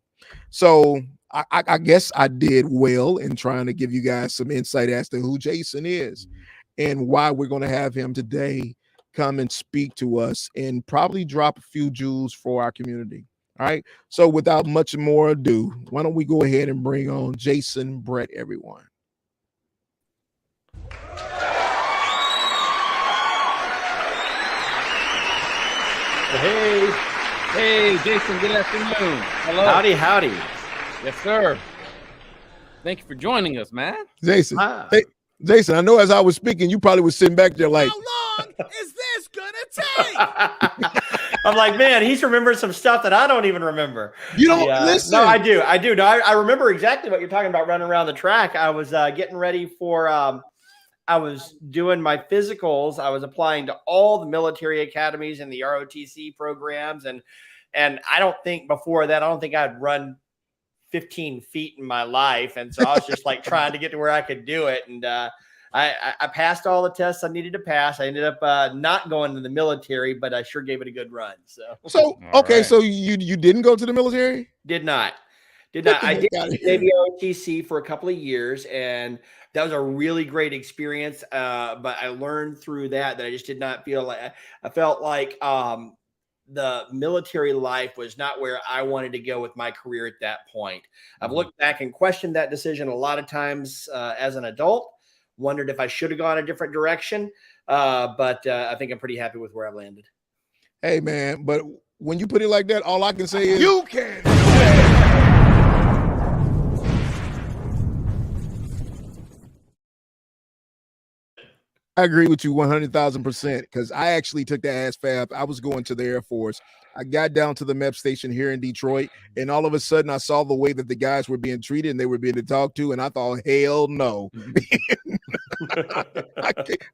B: So I guess I did well in trying to give you guys some insight as to who Jason is and why we're going to have him today come and speak to us and probably drop a few jewels for our community. All right. So without much more ado, why don't we go ahead and bring on Jason Brett, everyone.
A: Hey, Jason, good afternoon. Hello.
F: Howdy.
A: Yes, sir. Thank you for joining us, man.
B: Jason, hey, Jason, I know as I was speaking, you probably was sitting back there like, how long is this gonna take?
F: I'm like, man, he's remembering some stuff that I don't even remember.
B: You don't listen.
F: No, I do. No, I remember exactly what you're talking about running around the track. I was getting ready for, I was doing my physicals. I was applying to all the military academies and the ROTC programs. And I don't think before that, I don't think I'd run 15 feet in my life. And so I was just like trying to get to where I could do it. And I passed all the tests I needed to pass. I ended up not going to the military, but I sure gave it a good run. So
B: okay.
A: Right.
B: So you didn't go to the military?
F: Did not. I did Navy ROTC for a couple of years, and that was a really great experience. But I learned through that I just did not feel like I felt like the military life was not where I wanted to go with my career at that point. I've looked back and questioned that decision a lot of times as an adult, wondered if I should have gone a different direction. But I think I'm pretty happy with where I've landed.
B: Hey, man, but when you put it like that, all I can say is you can. I agree with you 100,000% because I actually took the ASFAB. I was going to the Air Force. I got down to the MEP station here in Detroit, and all of a sudden I saw the way that the guys were being treated and they were being talked to, and I thought, hell no.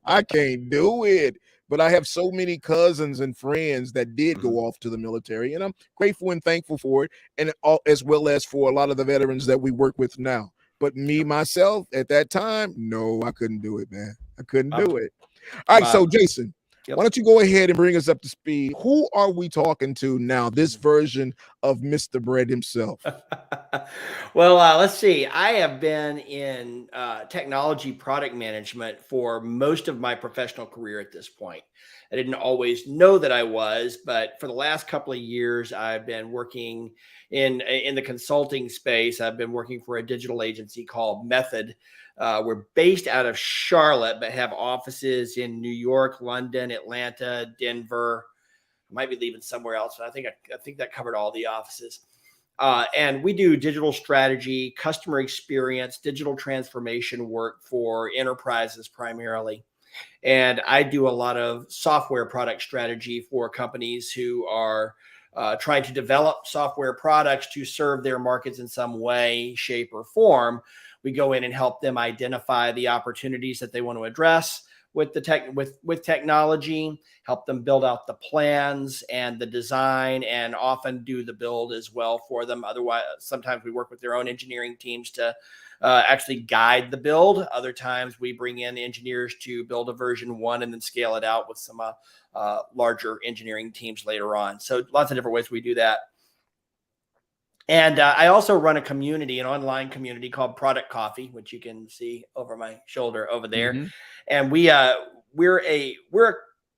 B: I can't do it. But I have so many cousins and friends that did go off to the military, and I'm grateful and thankful for it, and as well as for a lot of the veterans that we work with now. But me, myself, at that time, no, I couldn't do it, man. I couldn't do it. All right, so Jason, why don't you go ahead and bring us up to speed? Who are we talking to now, this version of Mr. Bread himself?
F: Well, let's see. I have been in technology product management for most of my professional career at this point. I didn't always know that I was, but for the last couple of years, I've been working in the consulting space. I've been working for a digital agency called Method. We're based out of Charlotte, but have offices in New York, London, Atlanta, Denver. I might be leaving somewhere else, but I think that covered all the offices. And we do digital strategy, customer experience, digital transformation work for enterprises primarily. And I do a lot of software product strategy for companies who are trying to develop software products to serve their markets in some way, shape, or form. We go in and help them identify the opportunities that they want to address with with technology, help them build out the plans and the design, and often do the build as well for them. Otherwise, sometimes we work with their own engineering teams to actually guide the build. Other times we bring in engineers to build a version 1 and then scale it out with some larger engineering teams later on. So lots of different ways we do that. And I also run a community, an online community called Product Coffee, which you can see over my shoulder over there. Mm-hmm. And we're a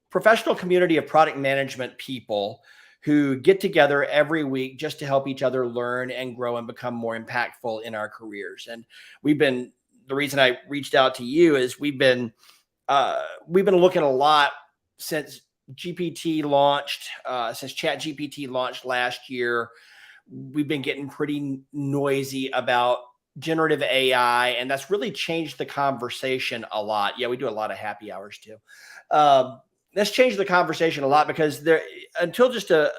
F: professional community of product management people who get together every week just to help each other learn and grow and become more impactful in our careers. And the reason I reached out to you is we've been looking a lot since GPT launched, since ChatGPT launched last year. We've been getting pretty noisy about generative AI, and that's really changed the conversation a lot. Yeah, we do a lot of happy hours too. That's changed the conversation a lot because until just a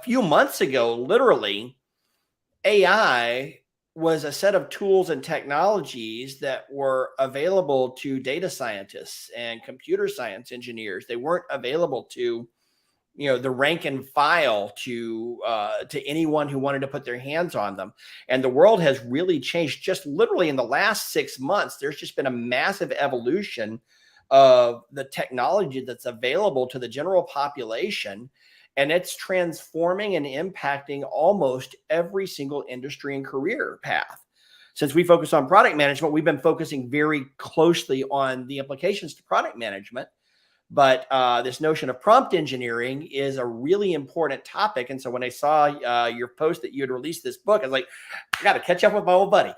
F: few months ago, literally, AI was a set of tools and technologies that were available to data scientists and computer science engineers. They weren't available to the rank and file to anyone who wanted to put their hands on them. And the world has really changed just literally in the last 6 months. There's just been a massive evolution of the technology that's available to the general population. And it's transforming and impacting almost every single industry and career path. Since we focus on product management, we've been focusing very closely on the implications to product management. But this notion of prompt engineering is a really important topic. And so when I saw your post that you had released this book, I was like, I got to catch up with my old buddy.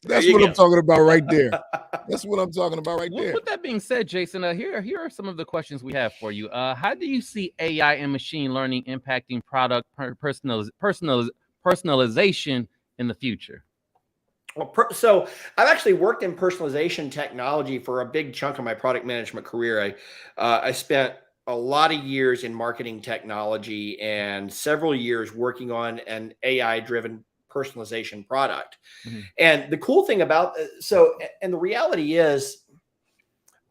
B: That's what I'm talking about right there. That's what I'm talking about right there.
A: With that being said, Jason, here are some of the questions we have for you. How do you see AI and machine learning impacting product personalization in the future?
F: Well, so I've actually worked in personalization technology for a big chunk of my product management career. I spent a lot of years in marketing technology and several years working on an AI-driven personalization product. Mm-hmm. And the cool thing about and the reality is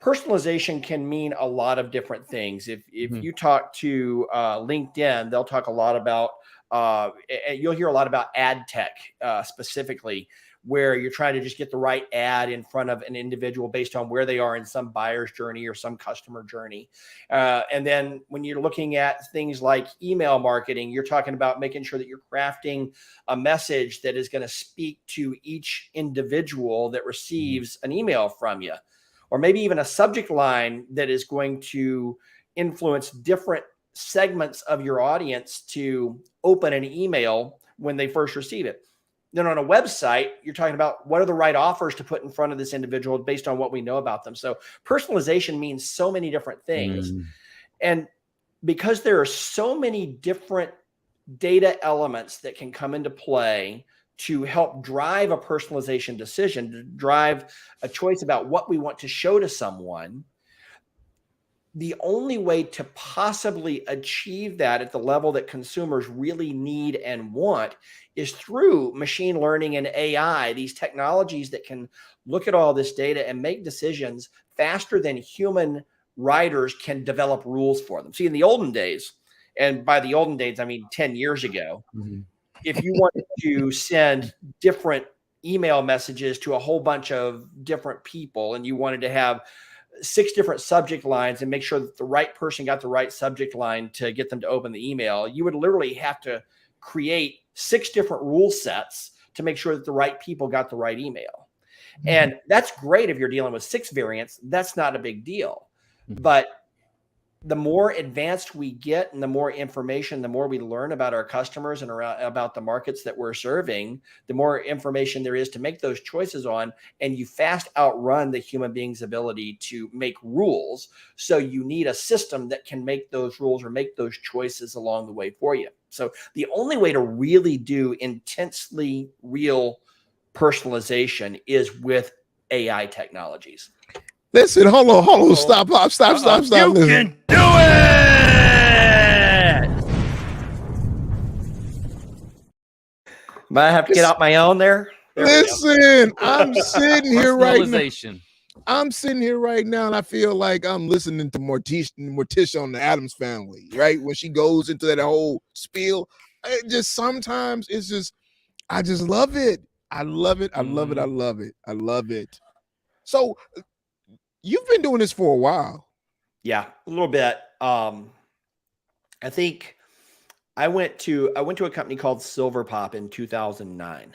F: personalization can mean a lot of different things. If mm-hmm. you talk to LinkedIn, they'll talk a lot about you'll hear a lot about ad tech specifically, where you're trying to just get the right ad in front of an individual based on where they are in some buyer's journey or some customer journey. And then when you're looking at things like email marketing, you're talking about making sure that you're crafting a message that is going to speak to each individual that receives an email from you, or maybe even a subject line that is going to influence different segments of your audience to open an email when they first receive it. Then on a website, you're talking about what are the right offers to put in front of this individual based on what we know about them. So personalization means so many different things. And because there are so many different data elements that can come into play to help drive a personalization decision, to drive a choice about what we want to show to someone, the only way to possibly achieve that at the level that consumers really need and want is through machine learning and AI, these technologies that can look at all this data and make decisions faster than human writers can develop rules for them. See, in the olden days, and by the olden days, I mean 10 years ago, if you wanted to send different email messages to a whole bunch of different people and you wanted to have 6 different subject lines and make sure that the right person got the right subject line to get them to open the email, you would literally have to create 6 different rule sets to make sure that the right people got the right email. And that's great if you're dealing with 6 variants. That's not a big deal. But the more advanced we get and the more information, the more we learn about our customers and about the markets that we're serving, the more information there is to make those choices on, and you fast outrun the human being's ability to make rules. So you need a system that can make those rules or make those choices along the way for you. So the only way to really do intensely real personalization is with AI technologies.
B: Listen, hold on, stop. You
F: can do it. Might have to get out my own there.
B: Listen, I'm sitting here right now. I'm sitting here right now, and I feel like I'm listening to Morticia on the Addams Family, right? When she goes into that whole spiel, it just sometimes it's just, I just love it. I love it. I love it. I love it. I love it. So you've been doing this for a while.
F: Yeah, a little bit. I think I went to a company called Silverpop in 2009,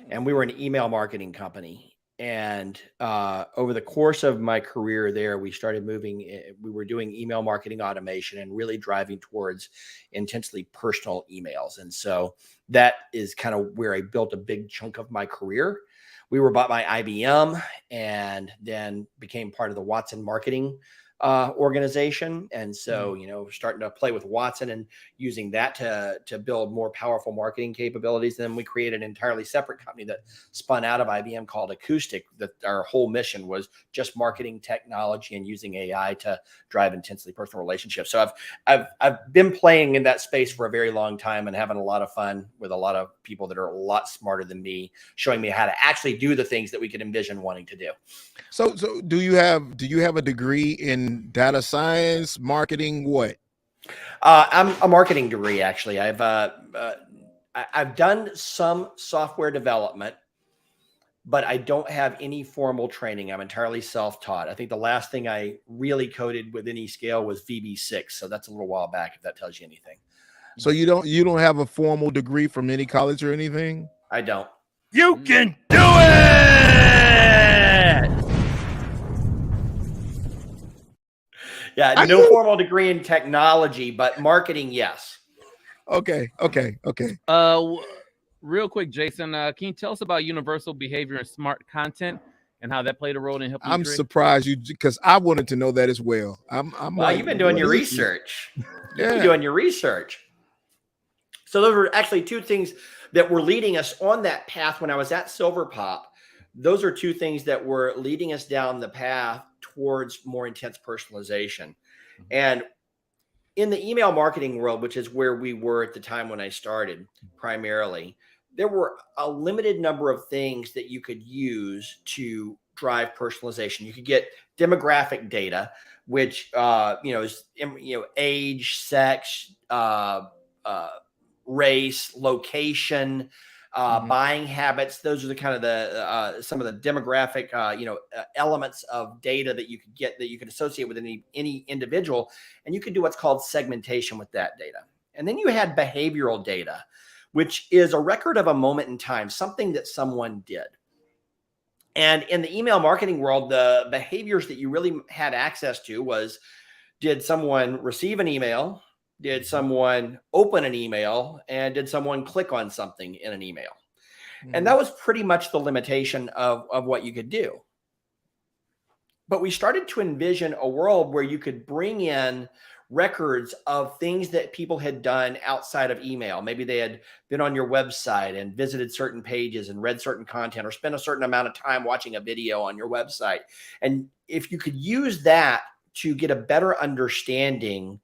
F: and we were an email marketing company. And over the course of my career there, we started we were doing email marketing automation and really driving towards intensely personal emails. And so that is kind of where I built a big chunk of my career. We were bought by IBM and then became part of the Watson marketing organization. And so, starting to play with Watson and using that to build more powerful marketing capabilities. And then we created an entirely separate company that spun out of IBM called Acoustic, that our whole mission was just marketing technology and using AI to drive intensely personal relationships. So I've been playing in that space for a very long time and having a lot of fun with a lot of people that are a lot smarter than me, showing me how to actually do the things that we could envision wanting to do.
B: So do you have a degree in data science, marketing? What?
F: I'm a marketing degree, actually. I've done some software development, but I don't have any formal training. I'm entirely self-taught. I think the last thing I really coded with any scale was VB6. So that's a little while back, if that tells you anything.
B: So you don't have a formal degree from any college or anything?
F: I don't.
A: You can do it.
F: Yeah, no formal degree in technology, but marketing, yes.
B: Okay.
A: Real quick, Jason, can you tell us about universal behavior and smart content and how that played a role in helping
B: I'm
A: you create?
B: surprised because I wanted to know that as well. I'm
F: Well,
B: like,
F: you've been doing
B: what
F: your
B: is this?
F: research. You've been doing your research. So those were actually two things that were leading us on that path when I was at Silverpop. Those are two things that were leading us down the path towards more intense personalization. And in the email marketing world, which is where we were at the time when I started primarily, there were a limited number of things that you could use to drive personalization. You could get demographic data, which is age, sex, race, location, buying habits. Those are the kind of some of the demographic elements of data that you could get, that you could associate with any individual, and you could do what's called segmentation with that data. And then you had behavioral data, which is a record of a moment in time, something that someone did. And in the email marketing world, the behaviors that you really had access to was, did someone receive an email? Did someone open an email? And did someone click on something in an email? And that was pretty much the limitation of what you could do. But we started to envision a world where you could bring in records of things that people had done outside of email. Maybe they had been on your website and visited certain pages and read certain content, or spent a certain amount of time watching a video on your website. And if you could use that to get a better understanding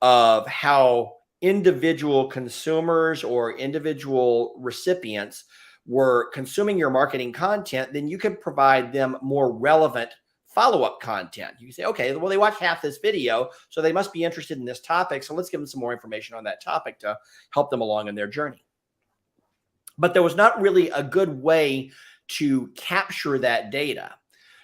F: of how individual consumers or individual recipients were consuming your marketing content, then you could provide them more relevant follow-up content. You can say, okay, well, they watched half this video, so they must be interested in this topic. So let's give them some more information on that topic to help them along in their journey. But there was not really a good way to capture that data.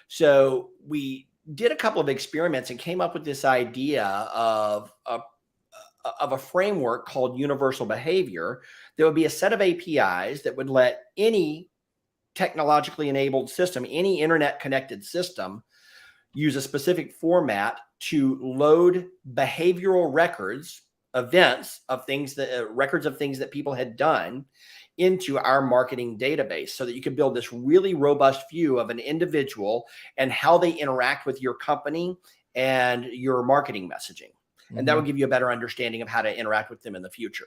F: So we did a couple of experiments and came up with this idea of a framework called universal behavior. There would be a set of APIs that would let any technologically enabled system, any internet connected system, use a specific format to load behavioral records, events of things that records of things that people had done into our marketing database, so that you could build this really robust view of an individual and how they interact with your company and your marketing messaging. And that would give you a better understanding of how to interact with them in the future.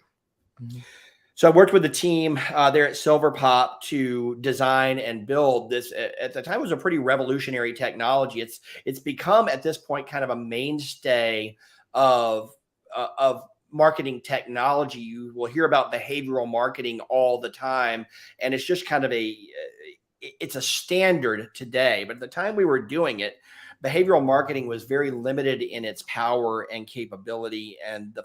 F: So I worked with the team there at Silverpop to design and build this. At the time, it was a pretty revolutionary technology. It's become at this point kind of a mainstay of marketing technology. You will hear about behavioral marketing all the time, and it's just kind of it's a standard today. But at the time we were doing it, behavioral marketing was very limited in its power and capability and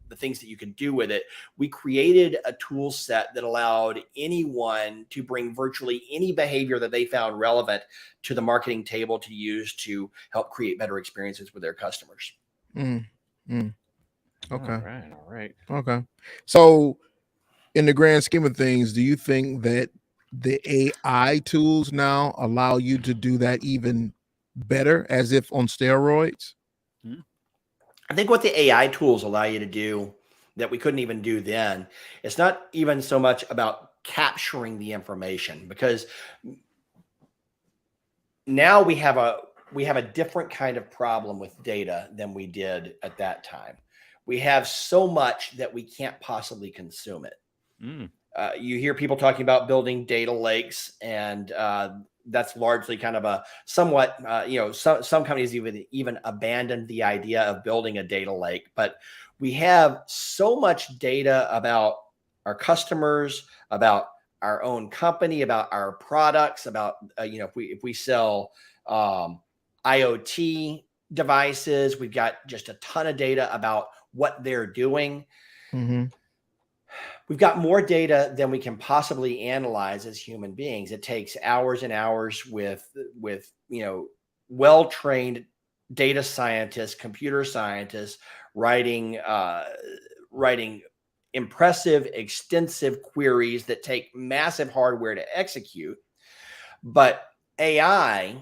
F: the things that you could do with it. We created a tool set that allowed anyone to bring virtually any behavior that they found relevant to the marketing table to use to help create better experiences with their customers.
B: Okay.
A: All right.
B: Okay. So in the grand scheme of things, do you think that the AI tools now allow you to do that even better, as if on steroids?
F: I think what the AI tools allow you to do that we couldn't even do then, it's not even so much about capturing the information, because now we have a different kind of problem with data than we did at that time. We have so much that we can't possibly consume it. You hear people talking about building data lakes, and that's largely kind of a somewhat, some companies even abandoned the idea of building a data lake. But we have so much data about our customers, about our own company, about our products, about if we sell IoT devices, we've got just a ton of data about what they're doing. We've got more data than we can possibly analyze as human beings. It takes hours and hours with well-trained data scientists, computer scientists, writing impressive, extensive queries that take massive hardware to execute. But AI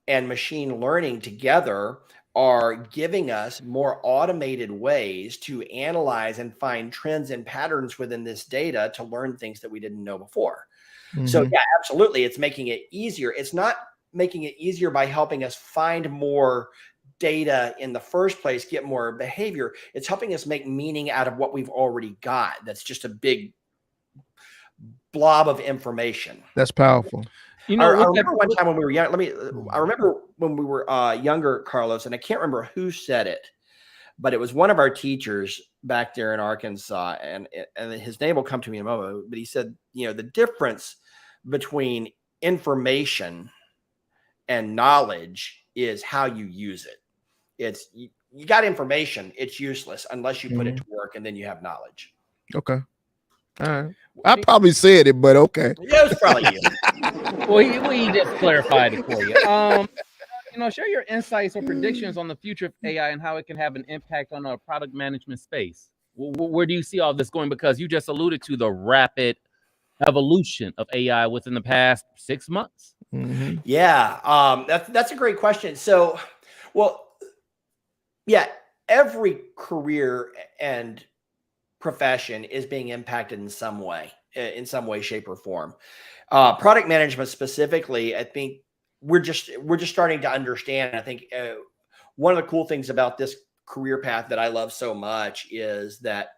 F: and machine learning together are giving us more automated ways to analyze and find trends and patterns within this data to learn things that we didn't know before. So yeah, absolutely. It's making it easier. It's not making it easier by helping us find more data in the first place, get more behavior. It's helping us make meaning out of what we've already got. That's just a big blob of information.
B: That's powerful.
F: You know, I remember one time when we were young. I remember when we were younger, Karlos, and I can't remember who said it, but it was one of our teachers back there in Arkansas, and his name will come to me in a moment. But he said, you know, the difference between information and knowledge is how you use it. It's you got information, it's useless unless you put it to work, and then you have knowledge.
B: Okay. All right. I probably said it, but okay.
F: Yeah, it was probably you.
A: Well, he just clarified it for you. You know, share your insights or predictions on the future of AI and how it can have an impact on our product management space. Where do you see all this going? Because you just alluded to the rapid evolution of AI within the past 6 months.
F: Yeah, that's a great question. So, well, yeah, every career and profession is being impacted in some way, shape, or form. Product management specifically, I think we're just starting to understand. I think one of the cool things about this career path that I love so much is that,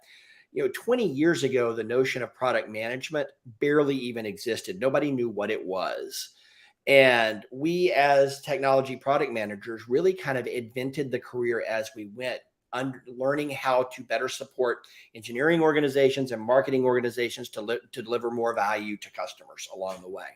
F: you know, 20 years ago, the notion of product management barely even existed. Nobody knew what it was. And we as technology product managers really kind of invented the career as we went, learning how to better support engineering organizations and marketing organizations to deliver more value to customers along the way.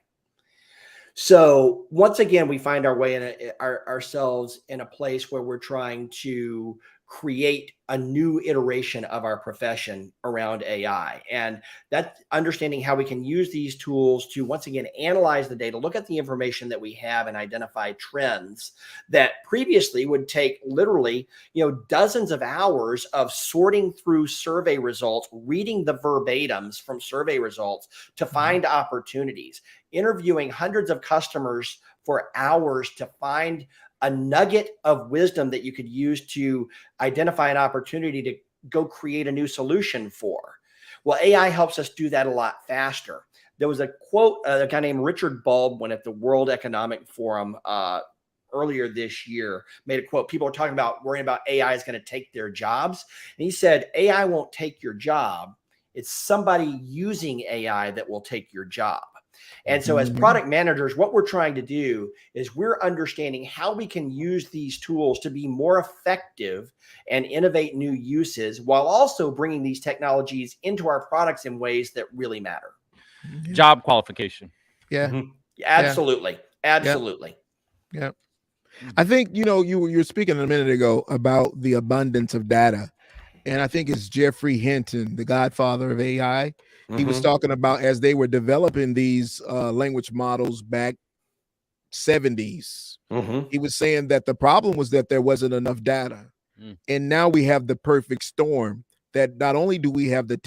F: So once again, we find our way ourselves in a place where we're trying to create a new iteration of our profession around AI. And that understanding how we can use these tools to once again analyze the data, look at the information that we have, and identify trends that previously would take literally, you know, dozens of hours of sorting through survey results, reading the verbatims from survey results to find opportunities, interviewing hundreds of customers for hours to find a nugget of wisdom that you could use to identify an opportunity to go create a new solution for. Well, AI helps us do that a lot faster. There was a quote, a guy named Richard Baldwin at the World Economic Forum earlier this year made a quote. People are talking about worrying about AI is going to take their jobs. And he said, AI won't take your job. It's somebody using AI that will take your job. And so as product managers, what we're trying to do is we're understanding how we can use these tools to be more effective and innovate new uses while also bringing these technologies into our products in ways that really matter.
A: Job qualification.
B: Yeah.
F: Absolutely. Absolutely.
B: Yeah. I think, you know, you were speaking a minute ago about the abundance of data. And I think it's Jeffrey Hinton, the godfather of AI. He was talking about as they were developing these language models back 70s. He was saying that the problem was that there wasn't enough data. And now we have the perfect storm that not only do we have the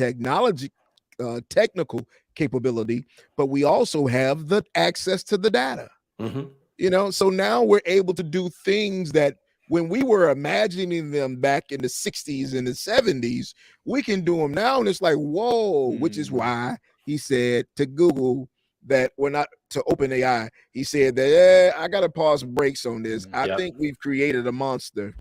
B: technical capability, but we also have the access to the data. You know, so now we're able to do things that when we were imagining them back in the 60s and the 70s, we can do them now. And it's like, whoa, which is why he said to Google that we're not to OpenAI. He said that, I got to pause brakes on this. I think we've created a monster,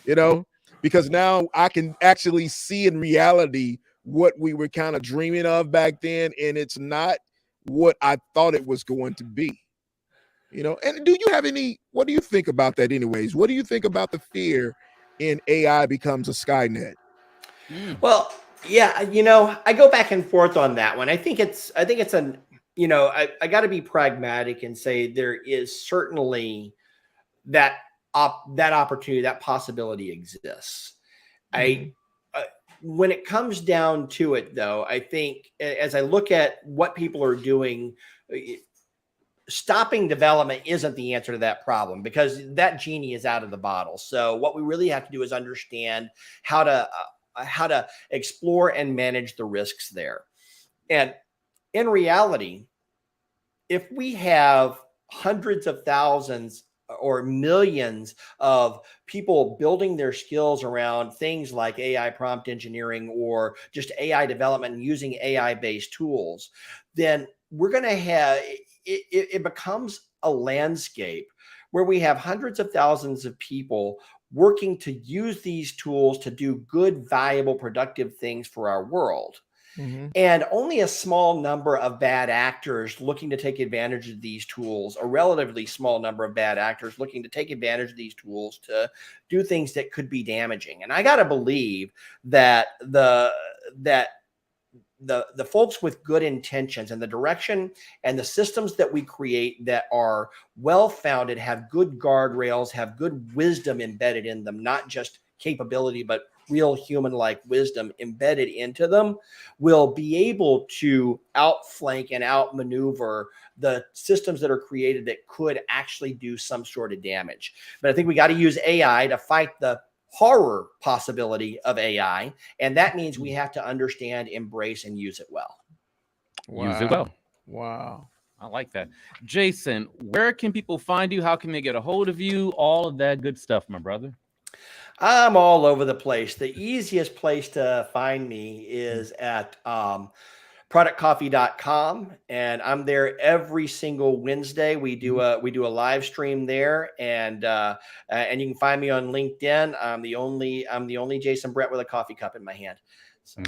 B: you know, because now I can actually see in reality what we were kind of dreaming of back then. And it's not what I thought it was going to be. You know, and do you have what do you think about that anyways? What do you think about the fear in AI becomes a Skynet?
F: Well, yeah, you know, I go back and forth on that one. I think it's you know, I got to be pragmatic and say there is certainly that opportunity, that possibility exists. When it comes down to it, though, I think as I look at what people are doing, stopping development isn't the answer to that problem because that genie is out of the bottle. So what we really have to do is understand how to explore and manage the risks there. And in reality, if we have hundreds of thousands or millions of people building their skills around things like AI prompt engineering or just AI development and using AI-based tools, then we're going to have it becomes a landscape where we have hundreds of thousands of people working to use these tools to do good, valuable, productive things for our world. And only a small number of bad actors looking to take advantage of these tools, a relatively small number of bad actors looking to take advantage of these tools to do things that could be damaging. And I got to believe that the folks with good intentions and the direction and the systems that we create that are well-founded, have good guardrails, have good wisdom embedded in them, not just capability, but real human-like wisdom embedded into them, will be able to outflank and outmaneuver the systems that are created that could actually do some sort of damage. But I think we got to use AI to fight the horror possibility of AI, and that means we have to understand, embrace, and use it well.
A: Use it well.
B: Wow.
A: I like that. Jason, where can people find you? How can they get a hold of you? All of that good stuff, my brother.
F: I'm all over the place. The easiest place to find me is at ProductCoffee.com, and I'm there every single Wednesday. We do a live stream there, and you can find me on LinkedIn. I'm the only Jason Brett with a coffee cup in my hand. So.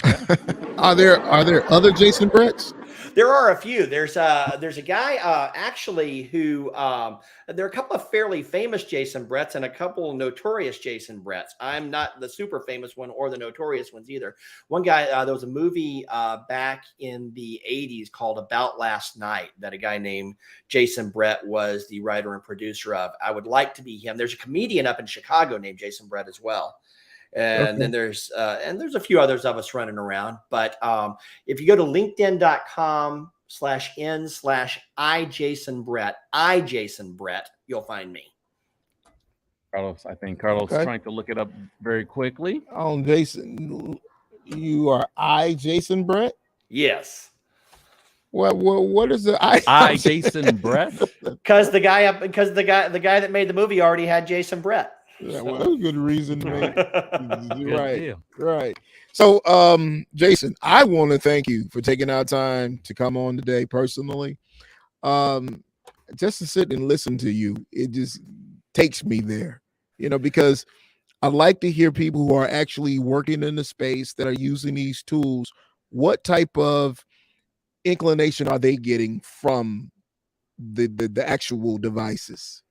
B: Are there other Jason Bretts?
F: There are a few. There's a guy actually who there are a couple of fairly famous Jason Bretts and a couple notorious Jason Bretts. I'm not the super famous one or the notorious ones either. One guy, there was a movie back in the 80s called About Last Night that a guy named Jason Brett was the writer and producer of. I would like to be him. There's a comedian up in Chicago named Jason Brett as well. And then there's a few others of us running around. But if you go to linkedin.com/n/iJasonBrett, you'll find me.
A: Karlos, I think Karlos is trying to look it up very quickly.
B: Oh, Jason, you are Jason Brett?
F: Yes.
B: What is the
A: Jason Brett?
F: Because the guy that made the movie already had Jason Brett.
B: Yeah, well, that's a good reason, man. You're right.
A: Deal.
B: Right. So, Jason, I want to thank you for taking our time to come on today personally. Just to sit and listen to you, it just takes me there, because I like to hear people who are actually working in the space that are using these tools. What type of inclination are they getting from the actual devices?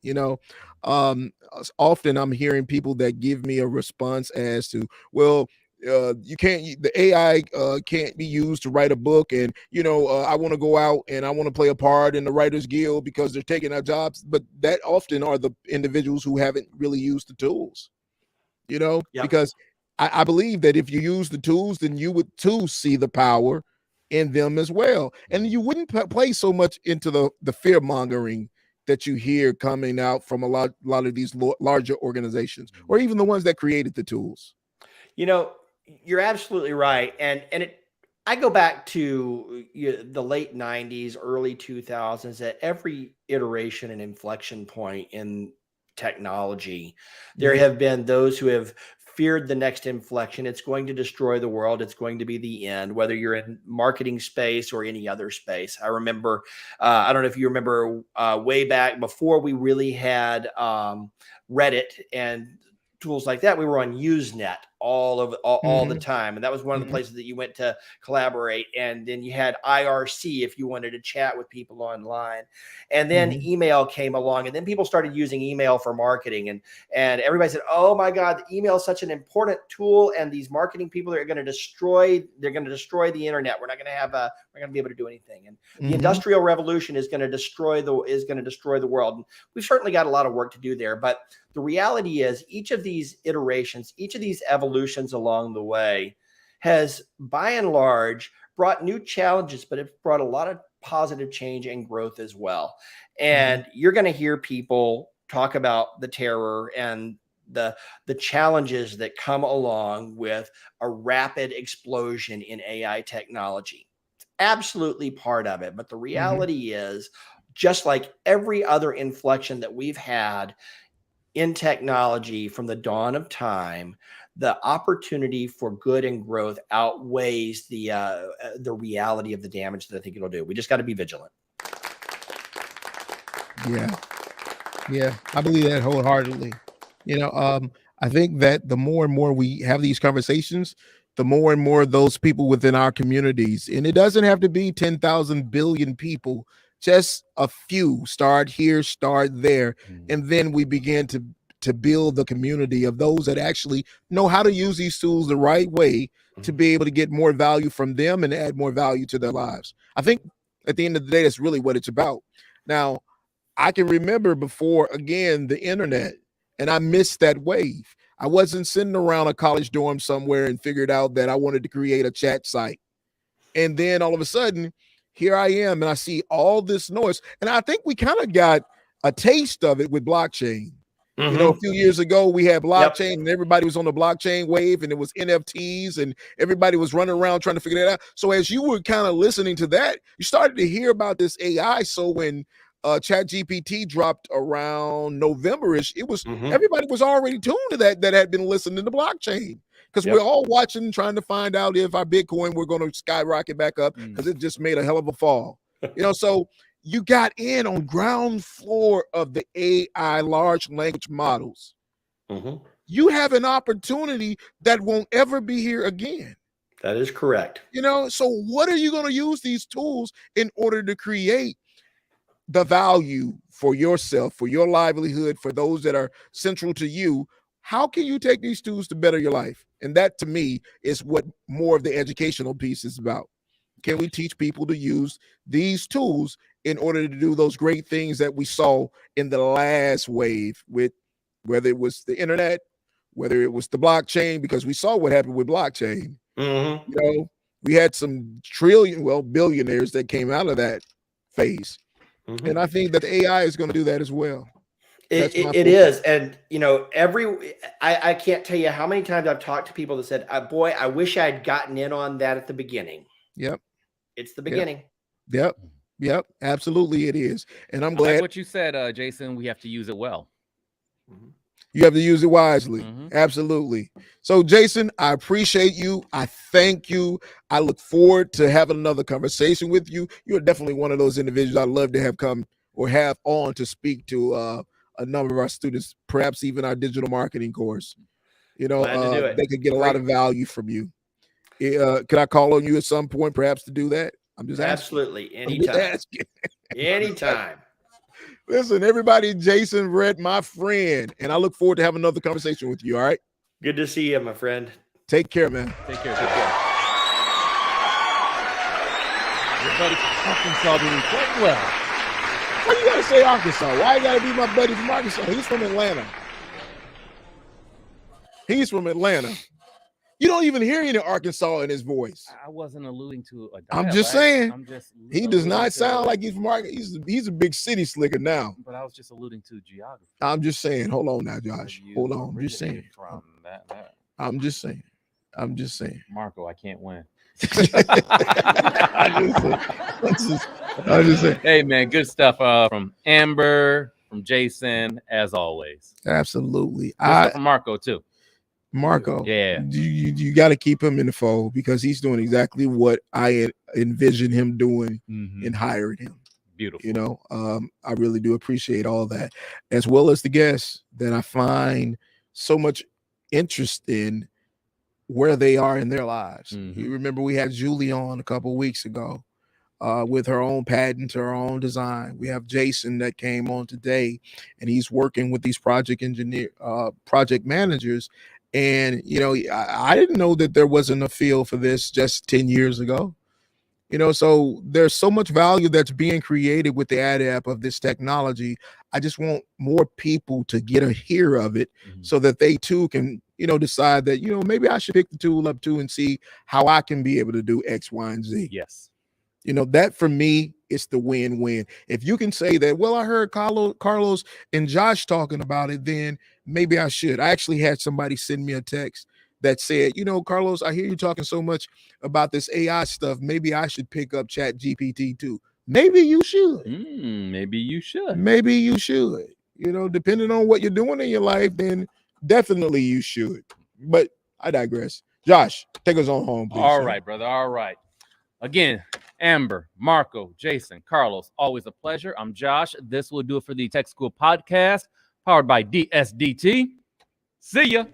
B: Often I'm hearing people that give me a response as to, well, the AI can't be used to write a book, and I want to go out and I want to play a part in the Writers Guild because they're taking our jobs. But that often are the individuals who haven't really used the tools,
F: Yep.
B: because I believe that if you use the tools, then you would too see the power in them as well, and you wouldn't play so much into the fear mongering that you hear coming out from a lot of these larger organizations, or even the ones that created the tools.
F: You're absolutely right, and I go back to the late 90s, early 2000s. At every iteration and inflection point in technology, there have been those who have feared the next inflection. It's going to destroy the world. It's going to be the end, whether you're in marketing space or any other space. I remember, I don't know if you remember way back before we really had Reddit and tools like that, we were on Usenet all the time. And that was one of the places that you went to collaborate. And then you had IRC if you wanted to chat with people online. And then email came along, and then people started using email for marketing. And everybody said, oh my God, email is such an important tool. And these marketing people are going to destroy the internet. We're not going to be able to do anything. And the industrial revolution is going to destroy the world. And we've certainly got a lot of work to do there. But the reality is each of these iterations, each of these evolutions along the way has by and large brought new challenges, but it brought a lot of positive change and growth as well. And you're going to hear people talk about the terror and the challenges that come along with a rapid explosion in AI technology. It's absolutely part of it. But the reality is just like every other inflection that we've had in technology from the dawn of time, the opportunity for good and growth outweighs the reality of the damage that I think it'll do. We just got to be vigilant.
B: Yeah, I believe that wholeheartedly. I think that the more and more we have these conversations, the more and more those people within our communities, and it doesn't have to be 10,000 billion people, just a few start here, start there, and then we begin to build the community of those that actually know how to use these tools the right way to be able to get more value from them and add more value to their lives. I think at the end of the day, that's really what it's about. Now, I can remember before, again, the internet, and I missed that wave. I wasn't sitting around a college dorm somewhere and figured out that I wanted to create a chat site. And then all of a sudden, here I am, and I see all this noise. And I think we kind of got a taste of it with blockchain. A few years ago, we had blockchain, and everybody was on the blockchain wave, and it was NFTs, and everybody was running around trying to figure that out. So as you were kind of listening to that, you started to hear about this AI. So when ChatGPT dropped around November-ish, it was everybody was already tuned to that had been listening to blockchain, because we're all watching, trying to find out if our Bitcoin we're going to skyrocket back up, because it just made a hell of a fall. So you got in on ground floor of the AI large language models. You have an opportunity that won't ever be here again.
F: That is correct.
B: So what are you going to use these tools in order to create the value for yourself, for your livelihood, for those that are central to you? How can you take these tools to better your life? And that, to me, is what more of the educational piece is about. Can we teach people to use these tools in order to do those great things that we saw in the last wave, with whether it was the internet, whether it was the blockchain, because we saw what happened with blockchain. We had some billionaires that came out of that phase. And I think that the AI is going to do that as well.
F: It is. And, I can't tell you how many times I've talked to people that said, boy, I wish I'd gotten in on that at the beginning.
B: Yep.
F: It's the beginning.
B: Yep. Absolutely it is. And I'm glad.
A: Like what you said, Jason, we have to use it well.
B: You have to use it wisely. Absolutely. So, Jason, I appreciate you. I thank you. I look forward to having another conversation with you. You're definitely one of those individuals I'd love to have come or have on to speak to a number of our students, perhaps even our digital marketing course. They could get a lot of value from you. Could I call on you at some point, perhaps, to do that? I'm just asking.
F: Absolutely. Anytime. Anytime.
B: Listen, everybody, Jason Rhett, my friend, and I look forward to having another conversation with you. All right.
F: Good to see you, my friend.
B: Take care, man.
A: Take care. Your buddy from Arkansas doing quite well.
B: Why you gotta say Arkansas? Why you gotta be my buddy from Arkansas? He's from Atlanta. You don't even hear any Arkansas in his voice.
A: I wasn't alluding to a dialect.
B: I'm just saying. He does not sound like he's from Arkansas. He's a big city slicker now.
A: But I was just alluding to geography.
B: I'm just saying. Hold on now, Josh. Hold on. I'm just saying. I'm just saying.
A: Marco, I can't win.
B: I'm just saying.
A: Hey, man, good stuff from Amber, from Jason, as always.
B: Absolutely.
A: Good stuff from Marco, too.
B: Marco,
A: yeah,
B: you got to keep him in the fold, because he's doing exactly what I envisioned him doing and hired him.
A: Beautiful.
B: I really do appreciate all that, as well as the guests that I find so much interest in where they are in their lives. You remember we had Julie on a couple of weeks ago with her own patent, her own design. We have Jason that came on today, and he's working with these project managers. And, I didn't know that there wasn't a field for this just 10 years ago. So there's so much value that's being created with the AdApp of this technology. I just want more people to get a hear of it so that they too can, decide that, maybe I should pick the tool up too and see how I can be able to do X, Y, and Z.
A: Yes.
B: That for me is the win-win. If you can say that, well, I heard Karlos and Josh talking about it, then maybe I should. I actually had somebody send me a text that said, Karlos, I hear you talking so much about this AI stuff. Maybe I should pick up ChatGPT too. maybe you should.
A: Maybe you should.
B: Maybe you should. You know, depending on what you're doing in your life, then definitely you should. But I digress. Josh, take us on home, please.
A: All right, brother. All right. Again, Amber, Marco, Jason, Karlos, always a pleasure. I'm Josh. This will do it for the Tech School Podcast, powered by DSDT. See ya.